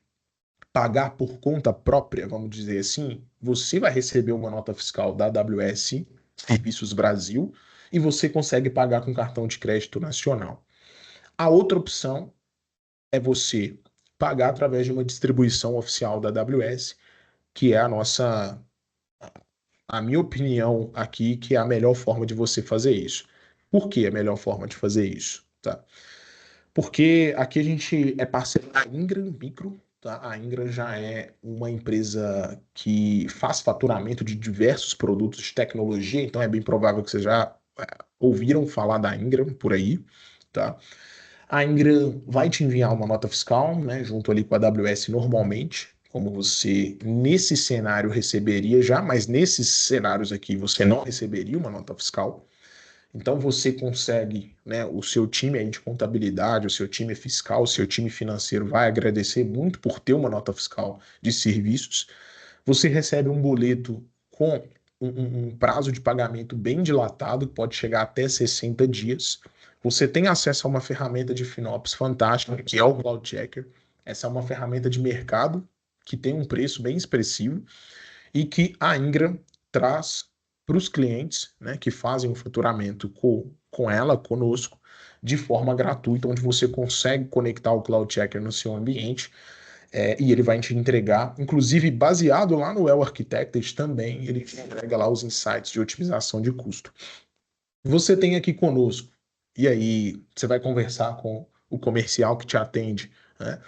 pagar por conta própria, vamos dizer assim, você vai receber uma nota fiscal da AWS Serviços Brasil e você consegue pagar com cartão de crédito nacional. A outra opção é você pagar através de uma distribuição oficial da AWS, que é a minha opinião aqui, que é a melhor forma de você fazer isso. Por que a melhor forma de fazer isso? Tá? Porque aqui a gente é parceiro da Ingram Micro, tá? A Ingram já é uma empresa que faz faturamento de diversos produtos de tecnologia, então é bem provável que vocês já ouviram falar da Ingram por aí, tá? A Ingram vai te enviar uma nota fiscal, né, junto ali com a AWS normalmente, como você nesse cenário receberia já, mas nesses cenários aqui você não receberia uma nota fiscal. Então você consegue, né, o seu time aí de contabilidade, o seu time fiscal, o seu time financeiro vai agradecer muito por ter uma nota fiscal de serviços. Você recebe um boleto com um prazo de pagamento bem dilatado, que pode chegar até 60 dias. Você tem acesso a uma ferramenta de FinOps fantástica, que é o Cloud Checker. Essa é uma ferramenta de mercado que tem um preço bem expressivo e que a Ingram traz para os clientes, né, que fazem o faturamento com com ela, conosco, de forma gratuita, onde você consegue conectar o Cloud Checker no seu ambiente e ele vai te entregar, inclusive baseado lá no Well Architected também, ele te entrega lá os insights de otimização de custo. Você tem aqui conosco, e aí você vai conversar com o comercial que te atende, né?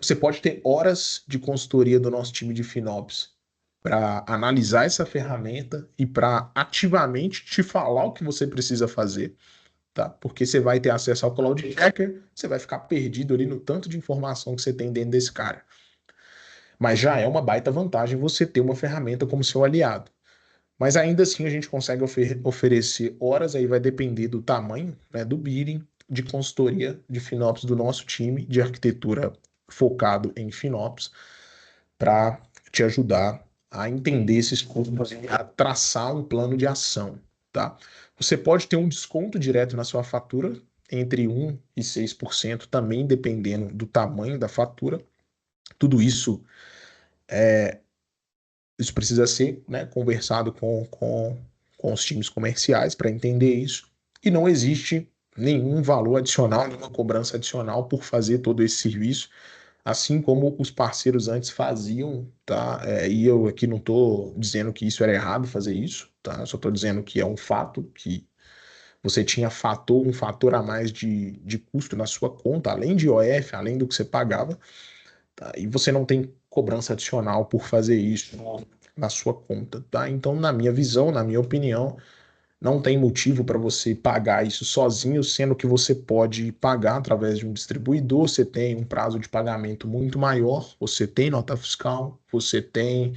Você pode ter horas de consultoria do nosso time de FinOps para analisar essa ferramenta e para ativamente te falar o que você precisa fazer, tá? Porque você vai ter acesso ao Cloud Checker, você vai ficar perdido ali no tanto de informação que você tem dentro desse cara. Mas já é uma baita vantagem você ter uma ferramenta como seu aliado. Mas ainda assim a gente consegue oferecer horas, aí vai depender do tamanho, né, do bidding, de consultoria de FinOps do nosso time de arquitetura focado em FinOps, para te ajudar a entender esses custos e a traçar um plano de ação, tá? Você pode ter um desconto direto na sua fatura, entre 1 e 6%, também dependendo do tamanho da fatura. Tudo isso precisa ser, né, conversado com os times comerciais para entender isso. E não existe nenhum valor adicional, nenhuma cobrança adicional por fazer todo esse serviço, assim como os parceiros antes faziam, tá? E eu aqui não estou dizendo que isso era errado fazer isso, tá? Eu só estou dizendo que é um fato que você tinha um fator a mais de custo na sua conta, além de IOF, além do que você pagava, tá? E você não tem cobrança adicional por fazer isso na sua conta, tá? Então, na minha visão, na minha opinião, não tem motivo para você pagar isso sozinho, sendo que você pode pagar através de um distribuidor, você tem um prazo de pagamento muito maior, você tem nota fiscal, você tem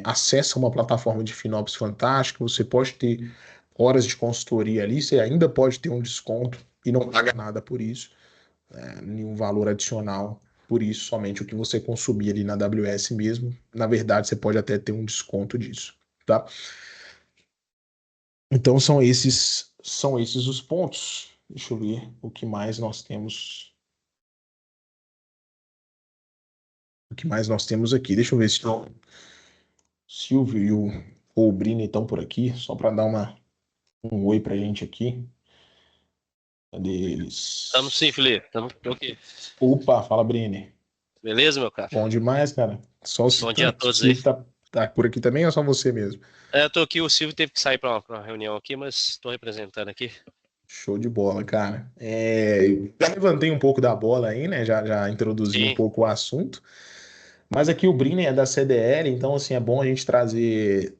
acesso a uma plataforma de FinOps fantástica, você pode ter horas de consultoria ali, você ainda pode ter um desconto e não paga nada por isso, nenhum valor adicional por isso, somente o que você consumir ali na AWS mesmo. Na verdade, você pode até ter um desconto disso, tá? Então são esses os pontos. Deixa eu ver o que mais nós temos. O que mais nós temos aqui? Deixa eu ver se o Silvio e o Brini estão por aqui, só para dar um oi pra gente aqui. Cadê Estamos sim, eles? Felipe. Estamos aqui. Opa, fala, Brini. Beleza, meu cara? Bom demais, cara. Só o Bom dia a o todos aí. Silvio tá por aqui também ou só você mesmo? Eu tô aqui, o Silvio teve que sair para uma reunião aqui, mas estou representando aqui. Show de bola, cara. Já levantei um pouco da bola aí, né? Já introduzi um Sim, pouco o assunto. Mas aqui o Brini é da CDL, então assim é bom a gente trazer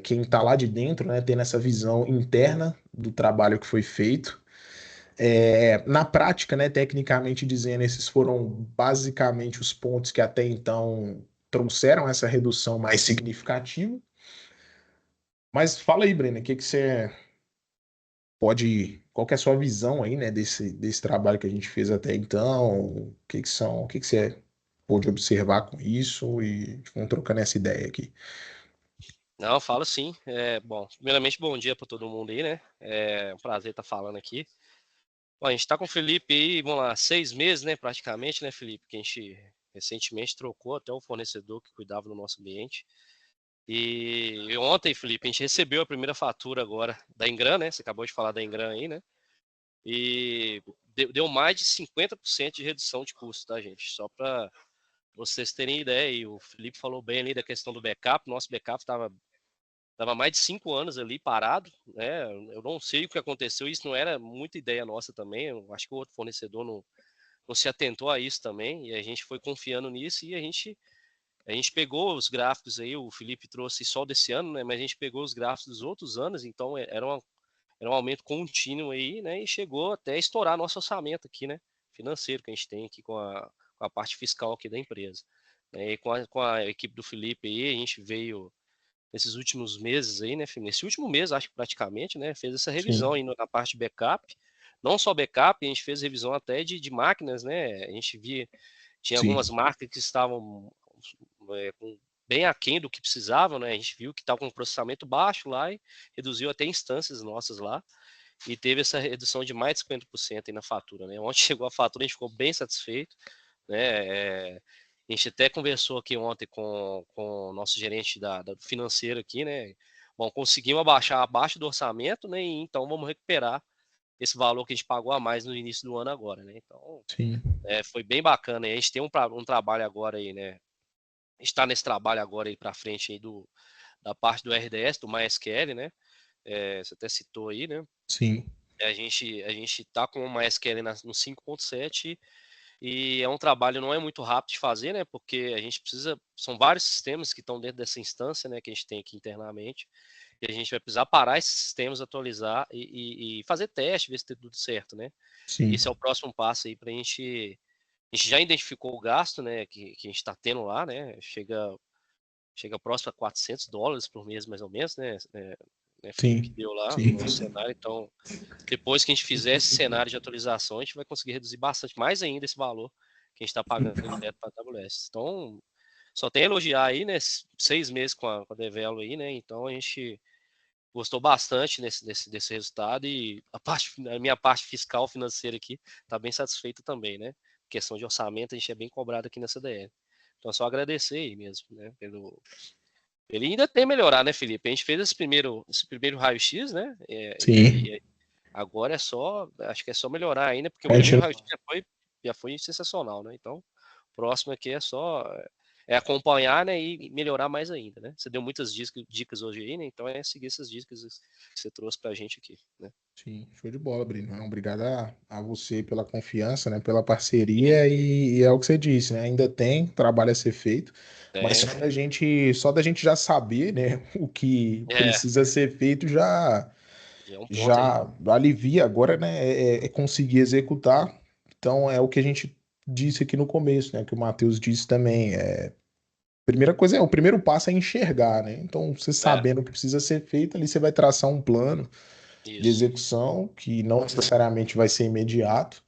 quem está lá de dentro, né? Tendo essa visão interna do trabalho que foi feito. Na prática, né? Tecnicamente dizendo, esses foram basicamente os pontos que até então trouxeram essa redução mais significativa. Mas fala aí, Breno, o que que você qual que é a sua visão aí, né, desse trabalho que a gente fez até então? O que que você pôde observar com isso e vamos trocando essa ideia aqui. não, falo sim. Bom, primeiramente, bom dia para todo mundo aí, né? É um prazer estar falando aqui. Bom, a gente está com o Felipe aí, vamos lá, 6 meses, né, praticamente, né, Felipe? Que a gente recentemente trocou até o fornecedor que cuidava do nosso ambiente. E ontem, Felipe, a gente recebeu a primeira fatura agora da Ingram, né? Você acabou de falar da Ingram aí, né? E deu mais de 50% de redução de custo, tá, gente? Só para vocês terem ideia, e o Felipe falou bem ali da questão do backup. Nosso backup estava mais de 5 anos ali parado, né? Eu não sei o que aconteceu, isso não era muita ideia nossa também. Eu acho que o outro fornecedor não se atentou a isso também, e a gente foi confiando nisso e a gente pegou os gráficos aí. O Felipe trouxe só desse ano, né? Mas a gente pegou os gráficos dos outros anos, então era um aumento contínuo aí, né? E chegou até a estourar nosso orçamento aqui, né? Financeiro que a gente tem aqui com a parte fiscal aqui da empresa. E com a equipe do Felipe aí, a gente veio nesses últimos meses aí, né, Felipe? Nesse último mês, acho que praticamente, né? Fez essa revisão Sim, aí na parte de backup. Não só backup, a gente fez revisão até de máquinas, né? A gente via, tinha algumas sim, marcas que estavam bem aquém do que precisavam, né? A gente viu que estava com um processamento baixo lá e reduziu até instâncias nossas lá e teve essa redução de mais de 50% aí na fatura, né? Ontem chegou a fatura, a gente ficou bem satisfeito, né? A gente até conversou aqui ontem com o nosso gerente da financeira aqui, né? bom, conseguimos abaixar abaixo do orçamento, né? E então vamos recuperar esse valor que a gente pagou a mais no início do ano agora, né? Então, Sim. foi bem bacana. E a gente tem um trabalho agora aí, né? Está nesse trabalho agora aí para frente aí da parte do RDS, do MySQL, né? Você até citou aí, né? Sim. A gente tá com o MySQL no 5.7 e é um trabalho não é muito rápido de fazer, né? Porque a gente precisa, são vários sistemas que estão dentro dessa instância, né? Que a gente tem aqui internamente e a gente vai precisar parar esses sistemas, atualizar e fazer teste, ver se tem tudo certo, né? Sim. Esse é o próximo passo aí para a gente já identificou o gasto, né? Que a gente está tendo lá, né? Chega próximo a $400 por mês, mais ou menos, né, Felipe, Sim. que deu lá Sim. no nosso cenário. Então, depois que a gente fizer esse cenário de atualização, a gente vai conseguir reduzir bastante, mais ainda esse valor que a gente está pagando direto para a AWS. Então, só tem a elogiar aí, né? 6 meses com a Develo aí, né? Então, a gente gostou bastante desse resultado e a minha parte fiscal financeira aqui está bem satisfeita também, né? Questão de orçamento, a gente é bem cobrado aqui nessa DL. Então, só agradecer aí mesmo, né? Ele ainda tem que melhorar, né, Felipe? A gente fez esse primeiro raio-x, né? Sim. E agora acho que é só melhorar ainda, porque o A gente primeiro raio-x já foi sensacional, né? Então, o próximo aqui é só acompanhar, né, e melhorar mais ainda, né? Você deu muitas dicas hoje aí, né? Então é seguir essas dicas que você trouxe pra gente aqui, né? Sim, show de bola, Brino. Obrigado a você pela confiança, né, pela parceria e é o que você disse, né? Ainda tem trabalho a ser feito, mas É, só da gente já saber, né, o que é, precisa ser feito já já é um ponto aí. já alivia agora, né? É conseguir executar. Então é o que a gente disse aqui no começo, né? Que o Matheus disse também. Primeira coisa o primeiro passo é enxergar, né? Então, você É, sabendo o que precisa ser feito, ali você vai traçar um plano de isso. execução que não necessariamente vai ser imediato,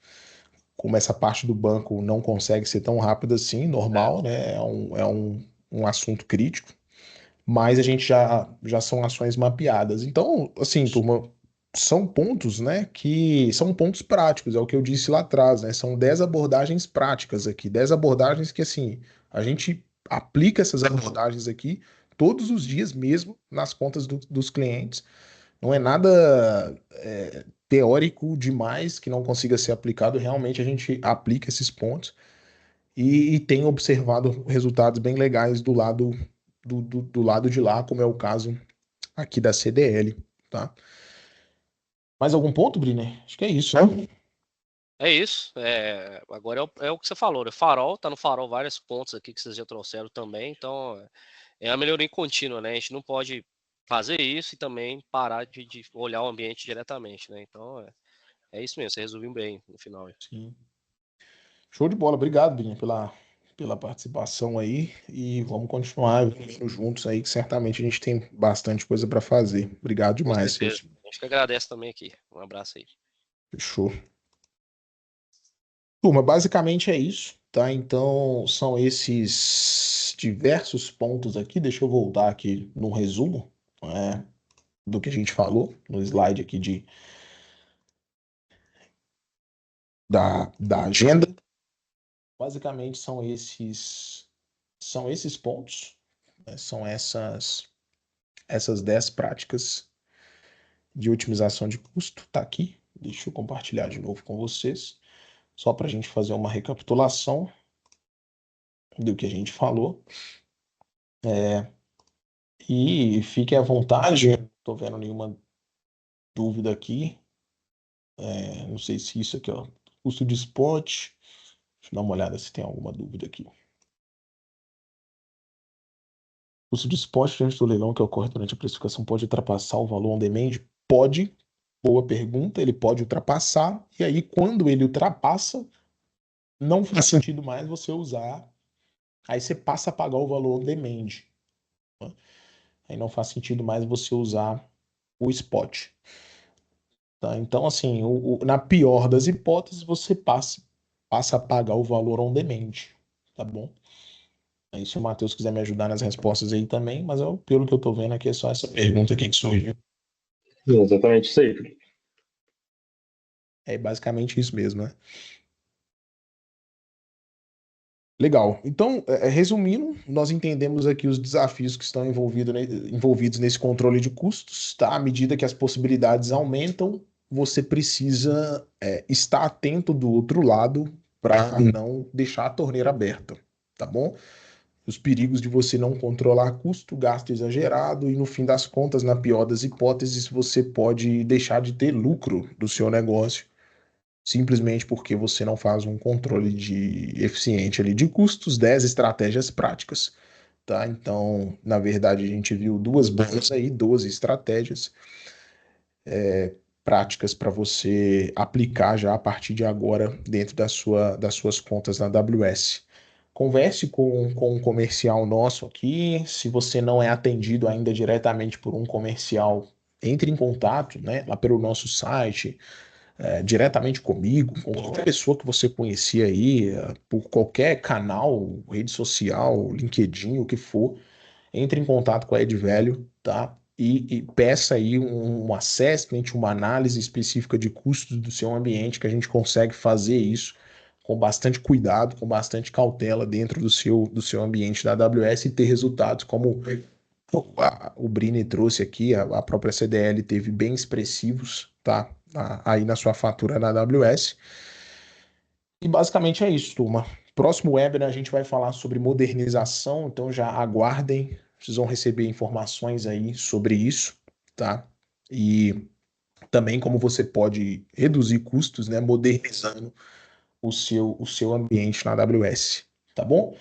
como essa parte do banco não consegue ser tão rápida assim, É, normal, né? Um assunto crítico, mas a gente já são ações mapeadas. Então, assim, turma, são pontos, né, que são pontos práticos, é o que eu disse lá atrás, né? São 10 abordagens práticas aqui, 10 abordagens que, assim, a gente aplica essas abordagens aqui todos os dias mesmo nas contas dos clientes. Não é nada teórico demais que não consiga ser aplicado, realmente a gente aplica esses pontos e tem observado resultados bem legais do lado de lá, como é o caso aqui da CDL, tá? Mais algum ponto, Briner? Acho que é isso, né? É isso. Agora é o que você falou, né? Farol, tá no farol vários pontos aqui que vocês já trouxeram também. Então, é a melhoria contínua, né? A gente não pode fazer isso e também parar de olhar o ambiente diretamente, né? Então, é isso mesmo. Você resumiu bem no final. Sim. Show de bola. Obrigado, Briner, pela participação aí e vamos continuar vivendo juntos aí, que certamente a gente tem bastante coisa para fazer. Obrigado Com demais, certeza. seus. A gente que agradece também aqui. Um abraço aí. Fechou. Turma, basicamente é isso, tá? Então, são esses diversos pontos aqui. Deixa eu voltar aqui no resumo, do que a gente falou, no slide aqui da agenda. Basicamente são esses pontos, né? São essas 10 práticas de otimização de custo. Tá aqui. Deixa eu compartilhar de novo com vocês, só para a gente fazer uma recapitulação do que a gente falou. E fiquem à vontade, não estou vendo nenhuma dúvida aqui. Não sei se isso aqui, ó, custo de spot. Deixa eu dar uma olhada se tem alguma dúvida aqui. Custo de spot diante do leilão que ocorre durante a precificação pode ultrapassar o valor on demand? Pode. Boa pergunta. Ele pode ultrapassar. E aí, quando ele ultrapassa, não faz sentido mais você usar. Aí você passa a pagar o valor on demand. Né? Aí não faz sentido mais você usar o spot. Tá? Então, assim, na pior das hipóteses, você passa a pagar o valor on demand, tá bom? Aí, se o Matheus quiser me ajudar nas respostas aí também, mas pelo que eu tô vendo aqui, é só essa pergunta aqui que surgiu. Exatamente isso aí, Felipe. É basicamente isso mesmo, né? Legal. Então, resumindo, nós entendemos aqui os desafios que estão envolvidos nesse controle de custos, tá? À medida que as possibilidades aumentam, você precisa estar atento do outro lado para não deixar a torneira aberta, tá bom? Os perigos de você não controlar custo, gasto exagerado e, no fim das contas, na pior das hipóteses, você pode deixar de ter lucro do seu negócio simplesmente porque você não faz um controle eficiente ali de custos, 10 estratégias práticas, tá? Então, na verdade, a gente viu duas bolas aí, 12 estratégias práticas para você aplicar já a partir de agora dentro das suas contas na AWS. Converse com um comercial nosso aqui. Se você não é atendido ainda diretamente por um comercial, entre em contato, né, lá pelo nosso site, diretamente comigo, com qualquer pessoa que você conhecia aí, por qualquer canal, rede social, LinkedIn, o que for, entre em contato com a Edvelho, tá? E peça aí um assessment, uma análise específica de custos do seu ambiente, que a gente consegue fazer isso com bastante cuidado, com bastante cautela dentro do seu ambiente da AWS e ter resultados como o Brini trouxe aqui, a própria CDL teve bem expressivos, tá? Aí na sua fatura na AWS. E basicamente é isso, turma. Próximo webinar a gente vai falar sobre modernização, então já aguardem, vocês vão receber informações aí sobre isso, tá? E também como você pode reduzir custos, né, modernizando o seu ambiente na AWS, tá bom?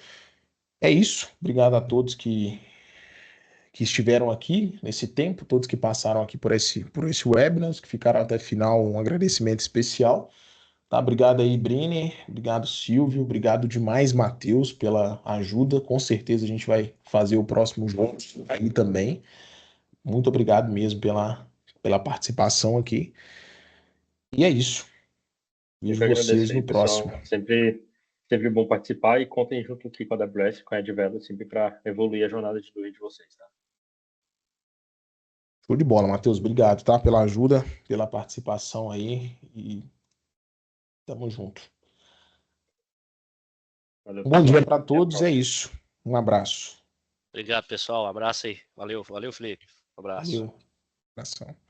É isso. Obrigado a todos que estiveram aqui nesse tempo, todos que passaram aqui por esse webinar, os que ficaram até o final, um agradecimento especial. Tá, obrigado aí, Brini, obrigado, Silvio, obrigado demais, Matheus, pela ajuda. Com certeza a gente vai fazer o próximo juntos aí também. Muito obrigado mesmo pela participação aqui. E é isso. Eu Vejo que vocês agradeço aí, no próximo. pessoal. Sempre bom participar e contem junto aqui com a AWS, com a Edvelo, sempre para evoluir a jornada de dois de vocês, tá? Show de bola, Matheus. Obrigado, tá? Pela ajuda, pela participação aí e tamo junto. Valeu, Um bom pessoal. dia para Até a todos, é próxima. isso. Um abraço. Obrigado, pessoal. Um abraço aí. Valeu, Felipe. Um abraço. Valeu. Abração.